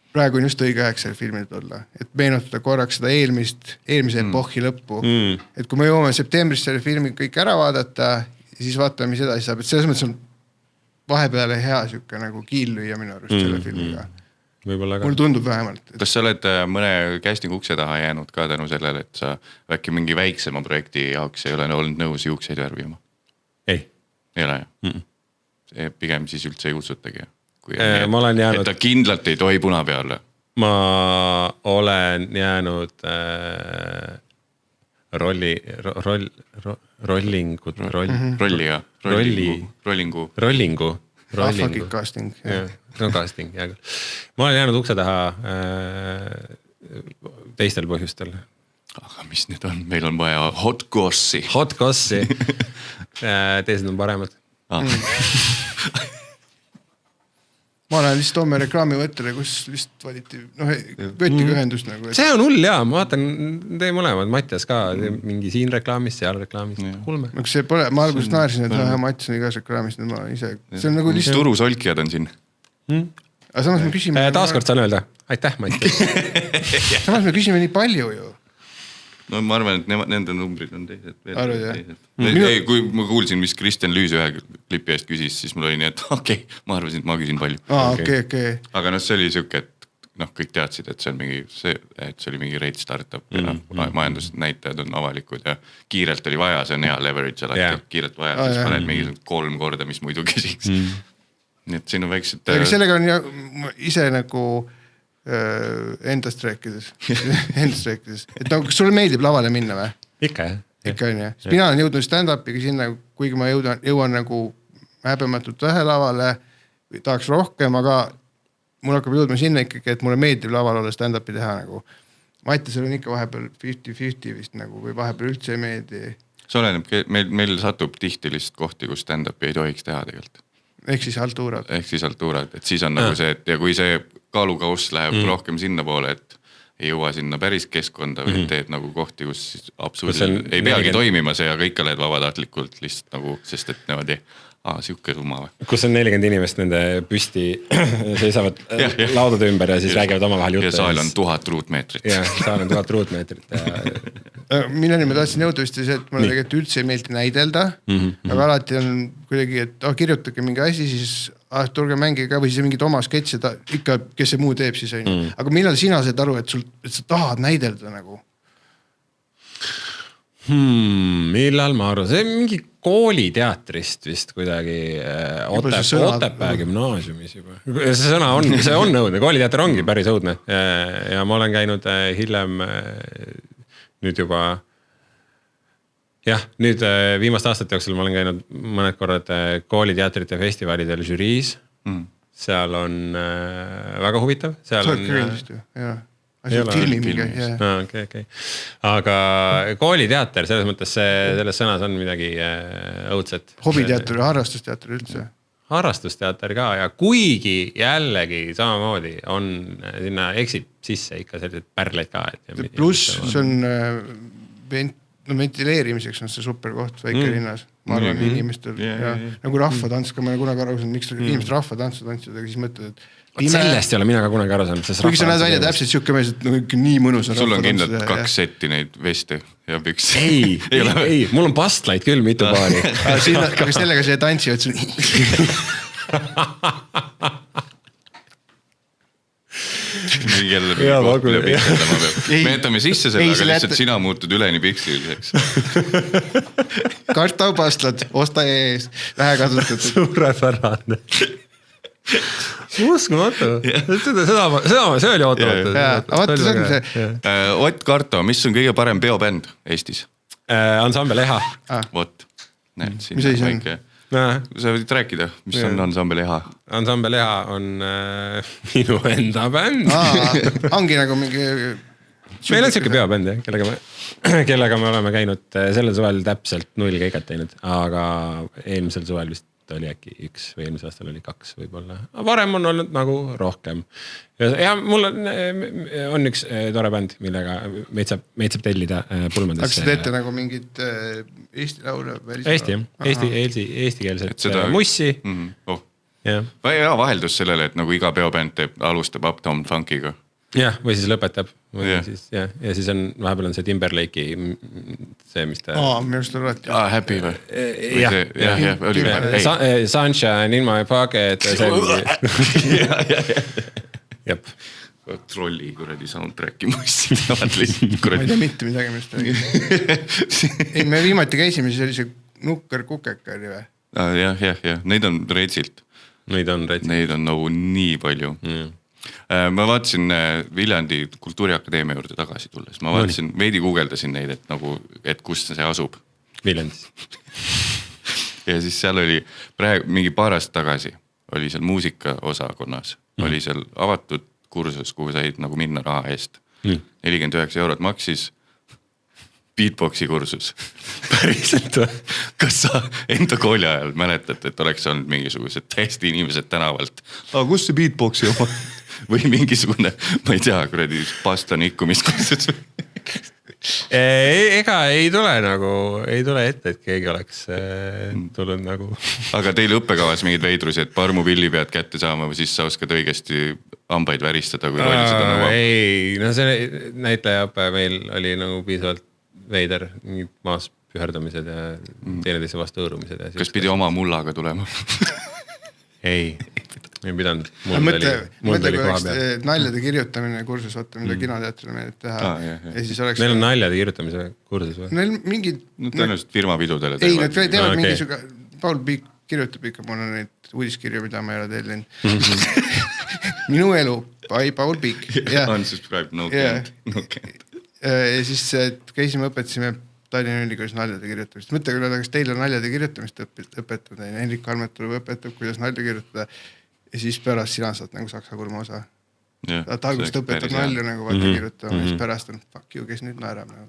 praegu on just õige aeg selle filmid olla. Et meenutada korraks seda eelmise epohhi lõppu. Et kui me jõuame septembris selle filmi kõik ära vaadata, siis vaatame, mis edasi saab. Et selles mõttes on vahepeale hea siuke nagu kiillüüa minu arust selle filmiga. Mul tundub vähemalt. Kas sa oled mõne casting ukse taha jäänud ka tänu sellele, et sa äkki mingi väiksema projekti jaoks ei ole olnud nõus juukseid värvima? Ei. Ei ole jah? Pigem siis üldse ei kutsutagi. Ma olen jäänud... Et ta kindlalt ei tohi puna peale. Ma olen jäänud rollingu. Fucking casting. No casting, hea küll. Ma olen jäänud ukse taha teistel põhjustel. Aga mis nüüd on? Meil on vaja hot gossi. Hot gossi. Teised on paremad. Ma olen lihtsalt homme reklaamivõttele, kus vist valiti, võttiga ühendust nagu. See on hull jaa, ma vaatan teie mõlemad, Mattias ka, mingi siin reklaamis, seal reklaamis, kulme. Kas see pole, ma alguses naersin, et Mattias on igas reklaamis, ma ise, see on nagu lihtsalt. Turusolkijad on siin. Aga samas me küsime. Taaskord saan öelda, aitäh Mattias. Samas me küsime nii palju ju. No ma arvan, et nende numbrid on teised. Arvad, jah? Ei, kui ma kuulsin, mis Kristjan Lüüs ühe klipi eest küsis, siis mul oli nii, et okei, ma arvasin, et ma küsin palju. Okei. Aga see oli siuke, et kõik teadsid, et see oli mingi rate startup ja majandusnäitajad on avalikud ja kiirelt oli vaja, see on hea leverage alati, kiirelt vaja, siis paned mingi 3 korda, mis muidu küsiks. Nii et siin on väiksed... Aga sellega on ise nagu... endast rääkides, et kas sulle meeldib lavale minna või? Ikka on jah. Mina olen jõudnud stand-upiga sinna, kuigi ma jõuan nagu häbematult vähe lavale, tahaks rohkem, aga mul hakkab jõudma sinna ikkagi, et mulle meeldib laval olla stand-upi teha nagu. Mattiasel on ikka vahepeal 50-50 vist nagu või vahepeal üldse ei meeldi. See oleneb, meil satub tihti lihtsalt kohti, kus stand-upi ei tohiks teha tegelikult. Ehk siis altuurad. Et siis on nagu see, et ja kui see kaalukauss läheb rohkem sinna poole, et ei jõua sinna päris keskkonda või teed nagu kohti, kus absoluutselt ei peagi toimima see, aga ikka lähed vabatahtlikult lihtsalt nagu, sest et niimoodi, siuke summa või. Kus on 40 inimest nende püsti seisavad laudade ümber ja siis räägivad omavahel juttu. Ja saal on 1000 ruutmeetrit. Ja saal on 1000 ruutmeetrit. Milleni ma tahtsin jõuda vist see, et mulle tegelikult üldse ei meeldi näidelda, aga alati on kuidagi, et kirjutage mingi asi, siis tulge mängige ka või siis mingid oma sketšid, ikka kes see muu teeb siis on. Aga millal sina said aru, et sa tahad näidelda nagu? Millal ma aru? See mingi kooliteatrist vist kuidagi Otepää gümnaasiumis juba. See sõna on, see on õudne, kooliteater ongi päris õudne ja ma olen käinud hiljem nüüd juba nüüd viimast aastat jooksul ma olen käinud mõned korrad kooliteatrite festivalidel žüriis. Seal on väga huvitav. Sa oled kõigist ju, jah. Okay. Aga kooliteater, selles mõttes selles sõnas on midagi õudset. Hobiteater ja harrastusteater üldse. Harrastusteater ka ja kuigi jällegi samamoodi on sinna eksib sisse ikka sellised pärleid ka. Pluss see on ventileerimiseks on see super koht väike linnas. Ma arvan inimestel nagu rahvatants, ka ma olen kunagi aru saanud, miks inimesed rahvatantsu tantsivad, aga siis mõtled, et sellest ei ole mina ka kunagi aru saanud. Kuigi sa näed välja täpselt siuke mees, et nii mõnus on. Sul on kindlalt 2 setti neid veste ja püks. Ei, mul on pastlaid küll mitu paari. Aga sellega see tantsivad sul. Me jätame sisse selle, aga lihtsalt sina muutud üleni piksliliseks. Kartaupastlad, osta ees, vähe kasutatud. Suurepärane. Uskumatu. See oli ootamatu. Ott Karto, mis on kõige parem peobänd Eestis? Ansambel Eha. Vot, näed siin. Mis asi on? Sa võid rääkida, mis on Ansambel Eha? Ansambel Eha on minu enda bänd. Ongi nagu mingi... Meil on siuke peobänd, kellega me oleme käinud sellel suvel täpselt 0 käigat teinud, aga eelmisel suvel vist oli äkki 1 või eelmisel aastal oli 2 võib-olla. Varem on olnud nagu rohkem. Ja mul on üks tore bänd, millega meid saab tellida pulmadesse. Aga sa teete nagu mingid Eesti laule? Eestikeelset mussi. Ja vaheldus sellele, et nagu iga peobänd alustab Uptown Funkiga. Jah, või siis lõpetab. Ja siis on, vahepeal on see Timberlake'i see, mis ta... minu arust on alati. Happy või? Sunshine in my pocket. Jep. Trolli kuradi soundtracki mussid. Ma ei tea mitte midagi millest räägid. Ei, me viimati käisime, siis oli see nukker kukeka oli või? Jah, neid on reitsilt. Neid on nagu nii palju. Ma vaatasin Viljandi Kultuuriakadeemia juurde tagasi tulles. Ma vaatasin, veidi guugeldasin neid, et kust see asub. Viljandis. Ja siis seal oli praegu mingi paar aastat tagasi oli seal muusikaosakonnas, oli seal avatud kursus, kuhu said nagu minna raha eest. 49 € maksis beatboxi kursus. Päriselt või? Kas sa enda kooli ajal mäletad, et oleks olnud mingisugused täiesti inimesed tänavalt? Kus see beatboxi oma? Või mingisugune, ma ei tea, kuradi pasta nikkumiskursus? Ega ei tule ette, et keegi oleks tulnud nagu. Aga teil õppekavas mingid veidrusi, et parmuvilli pead kätte saama või siis sa oskad õigesti ambaid väristada, kui roll seda nõuab? Ei, no see näitlejaõpe meil oli nagu piisavalt veider, mingid maas püherdamised ja teineteise vastu õõrumised. Kas pidi oma mullaga tulema? Ei pidanud. Mõtle, kui oleks naljade kirjutamine kursus, vaata, mida kinoteatrile meeldib teha. Ja siis oleks... Neil on naljade kirjutamise kursus või? Neil mingid... Tõenäoliselt firmapidudele teevad. Ei, nad teevad mingisugune... Paul Piik kirjutab ikka, mul on neid uudiskirju, mida ma ei ole tellinud. Minu elu, Paul Piik. Unsubscribed, no can't. Ja siis käisime, õpetasime Tallinna Ülikoolis naljade kirjutamist. Mõtle, kas teil on naljade kirjutamist õpetada. Henrik Kalmet tuleb õpetab, kuidas nalja kirjutada. Ja siis pärast sina saad nagu saksa kulma osa. Ta algust õpetab nalju nagu vaata kirjutama. Siis pärast on fuck you, kes nüüd naerab nagu.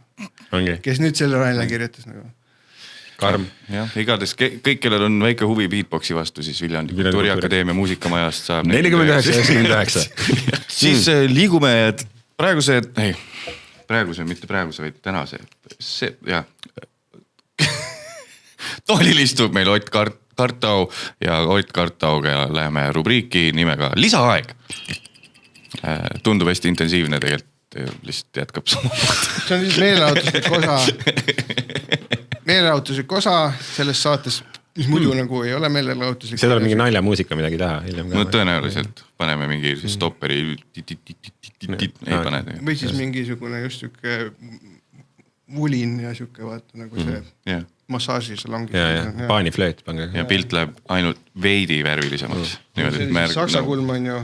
Kes nüüd selle nalja kirjutas nagu. Karm. Jah, igades kõik, kellel on väike huvi beatboxi vastu, siis Viljandi Kultuuriakadeemia muusikamajast saab 49-99. Siis liigume praeguse, mitte praeguse, vaid tänase. See, jah. Toolil istub meil Ott Kartau ja Ott Kartauga läheme rubriiki nimega Lisaaeg. Tundub hästi intensiivne tegelikult, lihtsalt jätkab sama. See on siis meelelahutuslik osa selles saates, mis muidu nagu ei ole meelelahutuslik. See tuleb mingi naljamuusika midagi teha hiljem ka. No tõenäoliselt paneme mingi stopperi ei pane. Või siis mingisugune just siuke vulin ja siuke vaata nagu see massaažisalongi. Paaniflööt pange. Ja pilt läheb ainult veidi värvilisemaks. Saksa kulm on ju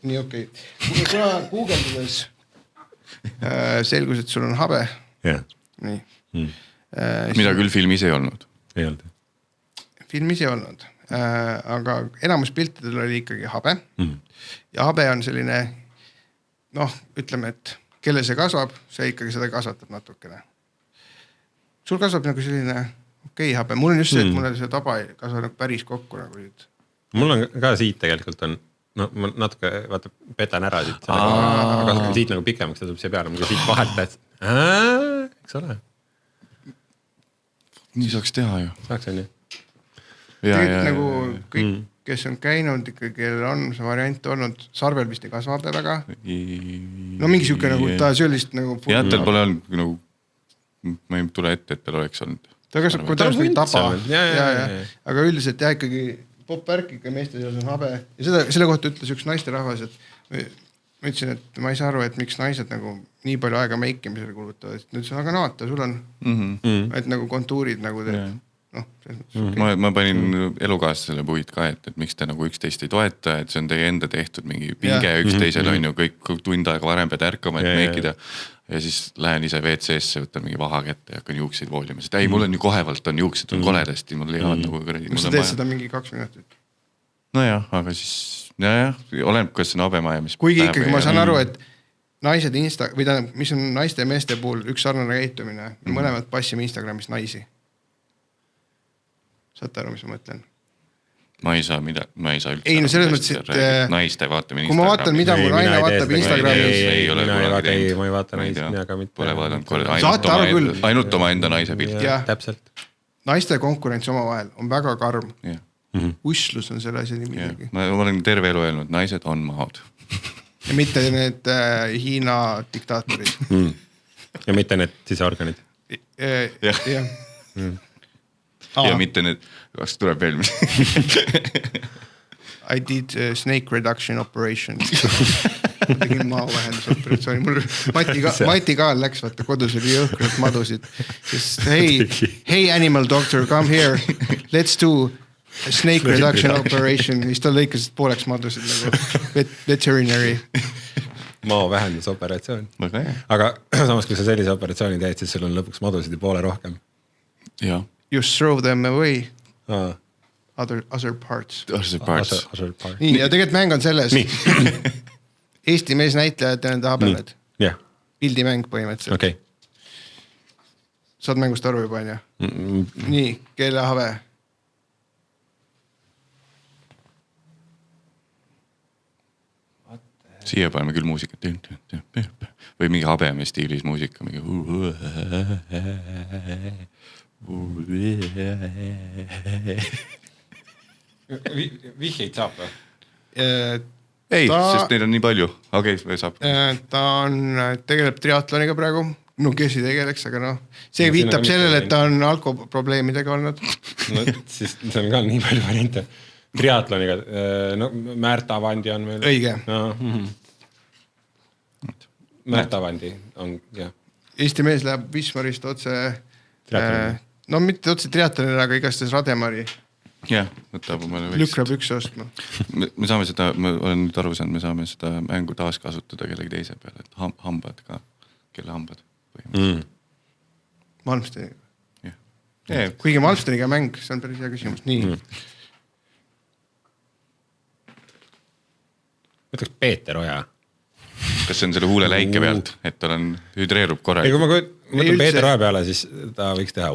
nii okei. Kuna guugeldades selgus, et sul on habe. Nii. Mida küll filmis ei olnud. Ei olnud. Filmis ei olnud. Aga enamus piltidel oli ikkagi habe. Ja habe on selline, ütleme, et kelle see kasvab, see ikkagi seda kasvatab natukene. Sul kasvab nagu selline okei habe. Mul on just see, et mul see taba kasvab nagu päris kokku nagu nüüd. Mul on ka siit tegelikult on, ma natuke vaata petan ära siit. Kasvab siit nagu pikemaks, ta tuleb siia peale, siit vahelt, et eks ole. Nii saaks teha ju. Saaks on ju. Tegelikult nagu kõik, kes on käinud, ikkagi kellel on see variant olnud, sarvel vist ei kasva habe väga. No mingi siuke nagu ta söölist nagu... Jah, tal pole olnud nagu, ma ei tule ette, et tal oleks olnud. Ta kasvab, kui ta oleks taba. Aga üldiselt jah, ikkagi pop-värk ikka meeste seas on habe. Ja selle kohta ütles üks naisterahvas, et ma ütlesin, et ma ei saa aru, et miks naised nagu nii palju aega meikimisele kulutavad. Nüüd see on aga naata, sul on et nagu kontuurid nagu teed. Ma panin elukaaslasele puid ka, et miks te nagu üksteist ei toeta, et see on teie enda tehtud mingi pinge üksteisel on ju kõik tund aega varem pead ärkama, et meekida. Ja siis lähen ise WC-sse, võtan mingi vaha kätte ja hakkan juukseid voolima. Ei, mul on ju kohevalt on juuksed, on koledasti, mul leiavad nagu kõredi. Kas sa teed seda mingi 2 minutit? No jah, aga siis, oleneb, kas see on habemaja, mis... Kuigi ikkagi ma saan aru, et naised või tähendab, mis on naiste ja meeste puhul üks sarnane käitumine, mõlemad passime Instagramis naisi. Saate aru, mis ma mõtlen? Ma ei saa üldse ei, no selles mõttes, et naiste vaatame kui ma vaatan, mida mu naine vaatab Instagramis ma ei vaata naisi aga mitte pole vaadanud ainult oma enda naise pilti täpselt. Naiste konkurents oma vahel on väga karm. Uslus on selle asja nimi. Ma olen terve elu öelnud, naised on maad ja mitte need Hiina diktaatorid ja mitte need siseorganid ja mitte need, kas tuleb veel mis? I did snake reduction operation. Ma tegin maavähendusoperatsiooni. Mati Kaal läks, vaata, kodus oli jõhkralt madusid. Hey animal doctor, come here. Let's do a snake reduction operation. Siis ta lõikas pooleks madusid nagu veterinary. Maavähendusoperatsioon. Aga samas, kui sa sellise operatsiooni teed, siis sul on lõpuks madusid ja poole rohkem. Jah. You throw them away. Other parts. Other parts. Nii, ja tegelikult mäng on selles. Eesti meesnäitlejad ja nende habemed. Jah. Pildimäng põhimõtteliselt. Okei. Saad mängust aru juba, on ju? Nii, kelle habe? Siia paneme küll muusikat. Või mingi habeme stiilis muusika. Mingi... Vihjeid saab või? Ei, sest neid on nii palju. Okei, saab. Ta on, tegeleb triatloniga praegu. No kes ei tegeleks, aga noh. See viitab sellele, et ta on alkoprobleemidega olnud. No siis see on ka nii palju variante. Triatloniga, no Märt Avandi on meil. Õige. No, Märt Avandi on, jah. Eesti mees läheb Wismarist otse, Triatlonile. no mitte otse triatlonile, aga igastes Rademari. Jah, võtab omale võiks. Lükrab üks ostma. Me saame seda, ma olen nüüd aru saanud, me saame seda mängu taaskasutada kellegi teise peale, et hambad ka, kelle hambad. Malmsteniga. Yeah. Kuigi Malmsteniga mäng, see on päris hea küsimus. Nii. Mõtleks Peeter Oja. Kas see on selle huule läike pealt, et tal on hüdreerub korra? Ei, kui ma mõtlen Peeter Oja peale, siis ta võiks teha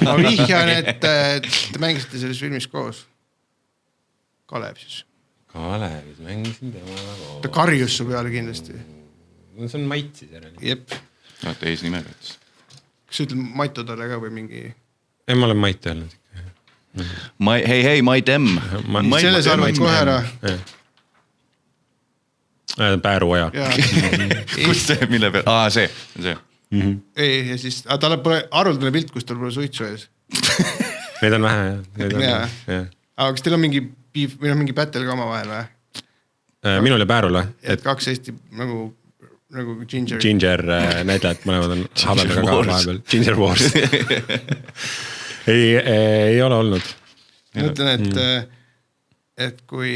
Ma vihjan, et te mängisite selles filmis koos. Kalev siis. Kalevis mängisin temaga koos. Ta karjus su peale kindlasti. No see on Mait siis järelikult. Jep. No, eesnimega ütles. Kas sa ütled Maitu talle ka või mingi... Ei, ma olen Mait öelnud ikka. Hei, Mait M. Selle saanud kohe ära. Pääru Oja. Kus see, mille peal? See. Ei, ja siis, tal pole aruldane pilt, kus tal pole suitsu ees. Neid on vähe, jah. Aga kas teil on mingi piif, või on mingi pättel ka oma vahel või? Minul ja Päärule. Et kaks Eesti nagu Ginger. Ginger näitlejad, mõlemad on habeldaga ka vahepeal. Ginger Wars. Ei ole olnud. Mõtlen, et kui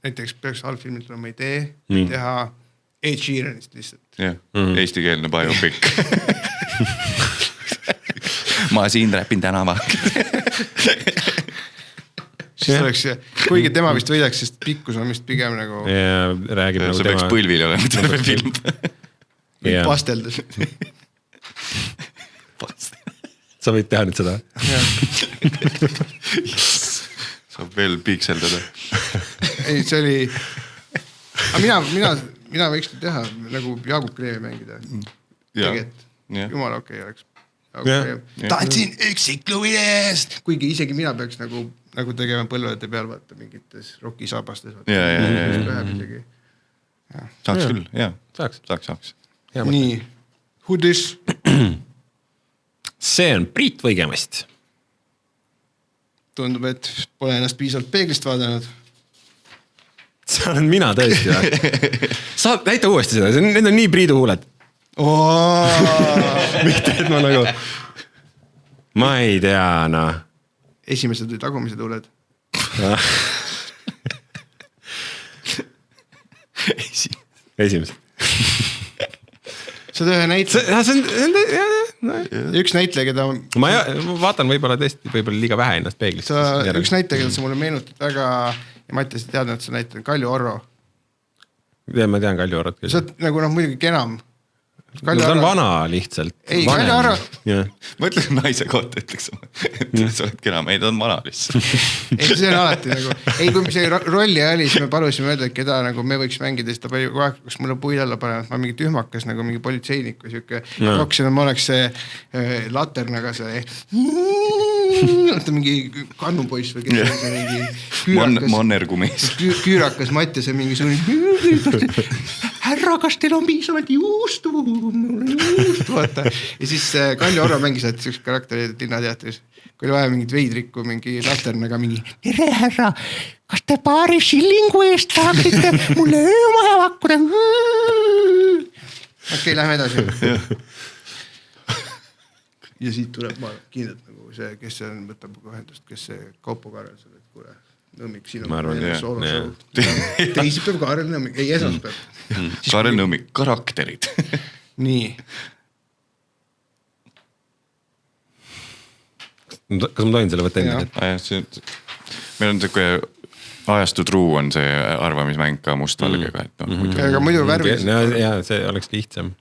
näiteks peaks halvfilmil tulema idee teha Ed Sheeranist lihtsalt. Jah, eestikeelne biopic. Ma siin räpin tänava. Siis oleks, kuigi tema vist võidaks, sest pikkus on vist pigem nagu... Ja räägib nagu tema... See peaks põlvil olema terve film. Pasteldes. Sa võid teha nüüd seda. Saab veel pikseldada. Ei, see oli... Mina võiks teha nagu Jaagup Kreevi mängida. Tegelikult. Jumala okei oleks. Tantsin üksikluvidest. Kuigi isegi mina peaks nagu tegema põlvede peal vaata mingites rokisaabastes. Saaks küll, jah. Saaks. Nii, who this? See on Priit Võigemast. Tundub, et pole ennast piisavalt peeglist vaadanud. See olen mina tõesti. Saab näita uuesti seda, need on nii Priidu huuled. Mitte, et ma nagu... Ma ei tea, noh. Esimesed või tagumised huuled. Esimesed. Sa ühe näitleja. Üks näitleja, keda... Ma vaatan võib-olla tõesti liiga vähe ennast peeglist. Üks näitleja, keda sa mulle meenutad väga... Ja Mattias ei teadnud, et sa näitad Kalju Orro. Ma tean Kalju Orrot küll. Sa oled nagu muidugi kenam. Ta on vana lihtsalt. Ei, Kalju Orro. Mõtlen naise kohta, ütleks. Et sa oled kenam. Ei, ta on vana lihtsalt. Ei, see on alati nagu... Ei, kui see rolli oli, siis me palusime öelda, et keda nagu me võiks mängida, siis ta palju kogu aeg, kus mulle puid alla panevad, ma mingi tühmakas nagu mingi politseinik või siuke roks, ja ma oleks see laternaga see... mingi kannupoiss või kes see mingi küürakas. Mannergumees. Küürakas Mattias ja mingi suuni... Härra, kas teil on piisavalt juustu? Vaata. Ja siis Kalju Orro mängis üks karakteri Linnateatris. Kui oli vaja mingit veidrikku, mingi laternaga mingi tere härra, kas te paari shillingu eest tahaksite mulle öömaja pakkuda? Okei, lähme edasi. Ja siit tuleb ma kindlalt nagu see, kes see on, võtab kohendust, kes see Kaupo Kaarel seal, et kuule, Nõmmik, siin on sooloshow. Teisipäev Kaarel Nõmmik, ei esmaspäev. Kaarel Nõmmik, karakterid. Nii. kas ma tohin selle võtta enda? Meil on siuke ajastu truu on see arvamismäng ka mustvalgega, et aga muidu värvis. Ja see oleks lihtsam.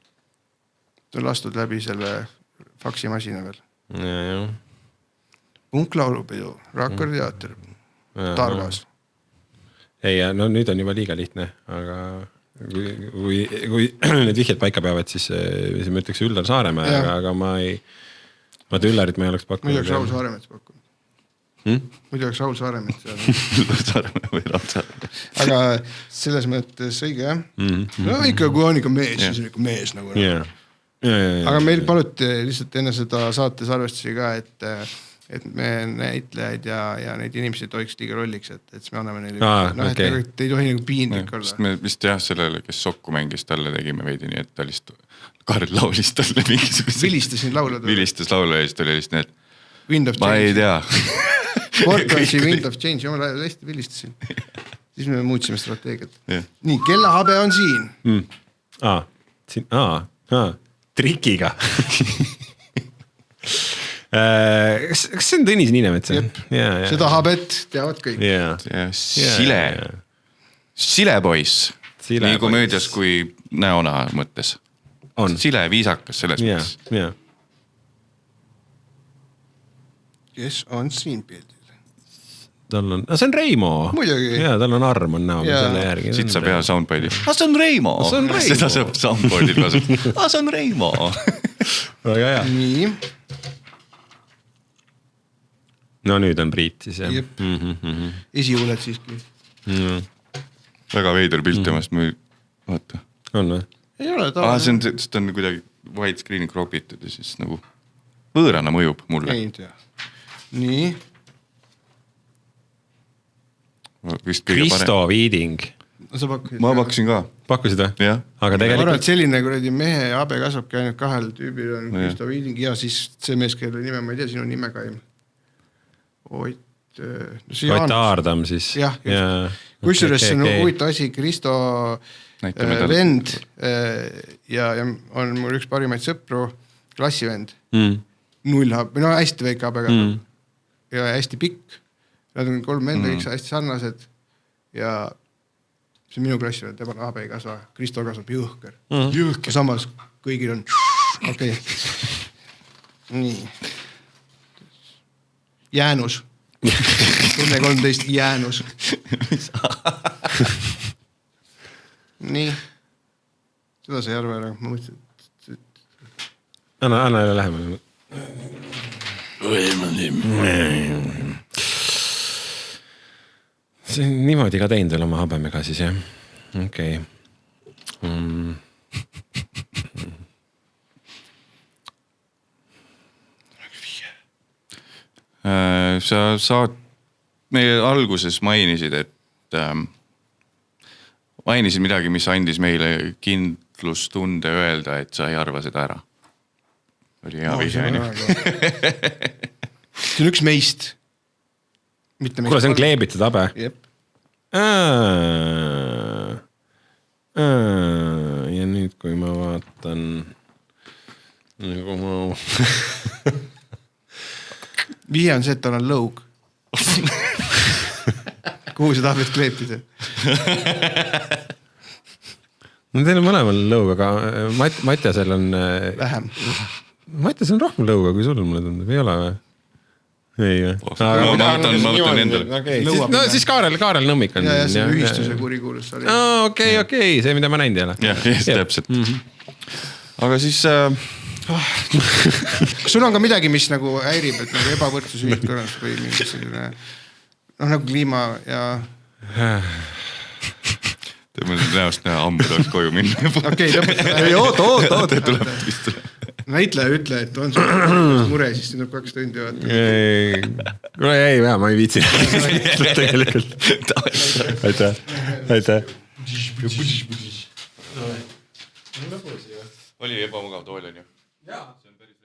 Ta on lastud läbi selle faksimasina veel. Ja. Punklaulupidu, Rakvere teater, Tarvas. Ei, no nüüd on juba liiga lihtne, aga kui need vihjed paika peavad, siis ma ütleks Üllar Saaremäe, aga ma Üllarit ma ei oleks pakkunud. Muidu oleks Raul Saaremets pakkunud. Muidu oleks Raul Saaremets. Üllar Saaremäe või Raul Saaremets. Aga selles mõttes õige, jah? No ikka, kui on ikka mees, siis on ikka mees nagu. Aga meil paluti lihtsalt enne seda saates arvestusi ka, et me näitlejaid ja neid inimesi tohiks liiga rolliks, et siis me anname neile et ei tohi nagu piinlik olla. Me vist sellele, kes sokku mängis, talle tegime veidi nii, et ta lihtsalt Karl laulis talle mingisuguse. Vilistasin laulada. Vilistas laulu ja siis ta oli lihtsalt need. Wind of Change. Ma ei tea. Kordansi Wind of Change, jumala hästi vilistasin. Siis me muutsime strateegiat. Nii, kellahabe on siin. Trikiga. Kas see on Tõnis Niinemets? Seda habet teavad kõik. Silepoiss. Nii komöödias kui näona mõttes. Sile viisakas selles mõttes. Kes on siin pildil? See on Reimo. Muidugi. Ja, tal on arm on näo selle järgi. Siit saab hea soundboardi. See on Reimo. Seda saab soundboardil kasutada. See on Reimo. Väga hea. Nii. No nüüd on Priit siis, jah. Esihuuled siiski. Väga veider pilt temast, vaata. On või? Ei ole ta. See on kuidagi widescreen'i kropitud ja siis nagu võõrana mõjub mulle. Ei tea. Nii. Kristo Viiding. Ma pakkusin ka. Pakkusid või? Jah. Aga ma tegelikult... arvan, et selline kuradi mehe habe kasvabki ainult 2 tüübil on Kristo Viiding ja siis see mees, kelle nime, ma ei tea, sinu nime ka ei. Ott Aardam siis. Jah, kusjuures see on huvitav asi, Kristo vend ja on mul üks parimaid sõpru, klassivend. 0 habe, no hästi väike habe kasvab ja hästi pikk. Nad on 3 venda, kõik hästi sarnased ja see minu klassivend, tema habe ei kasva, Kristo kasvab jõhker. Ja samas kõigil on okei. Nii. Jäänus. 13 Jäänus. Nii. Seda sa ei arva ära. Ma mõtlesin, Anna jälle lähemale. See on niimoodi ka teinud veel oma habemega siis, jah? Okei. Sa saad, meie alguses mainisid, et mainisid midagi, mis andis meile kindlustunde öelda, et sa ei arva seda ära. Oli hea vihje. See on üks meist. Kuule, see on kleebitud habe. Jep. Ja nüüd, kui ma vaatan nagu ma... Vihje on see, et tal on lõug. Kuhu sa tahad kleepida? No teil on mõlemal lõug, aga Matjasel on... Vähem. Matjasel on rohkem lõuga, kui sul mulle tundub. Ei ole või? Ei või? Ma võtan endale. No siis Kaarel Nõmmik on. Ja see ühistuse kurikuulus oli. Okei, see mida ma näinud ei ole. Jah, täpselt. Aga siis... Kas sul on ka midagi, mis nagu häirib, et nagu ebavõrdsus ühiskonnas või mingi selline, nagu kliima ja... Teeme näost näha, ammu tahaks koju minna. Okei, lõpeta. Ei, oot. Näitleja ütle, et on sul mure, siis tuleb 2 tundi vaata. Ei, ma ei viitsi. Tegelikult. Aitäh. Oli ebamugav tool on ju? Jaa. See on päris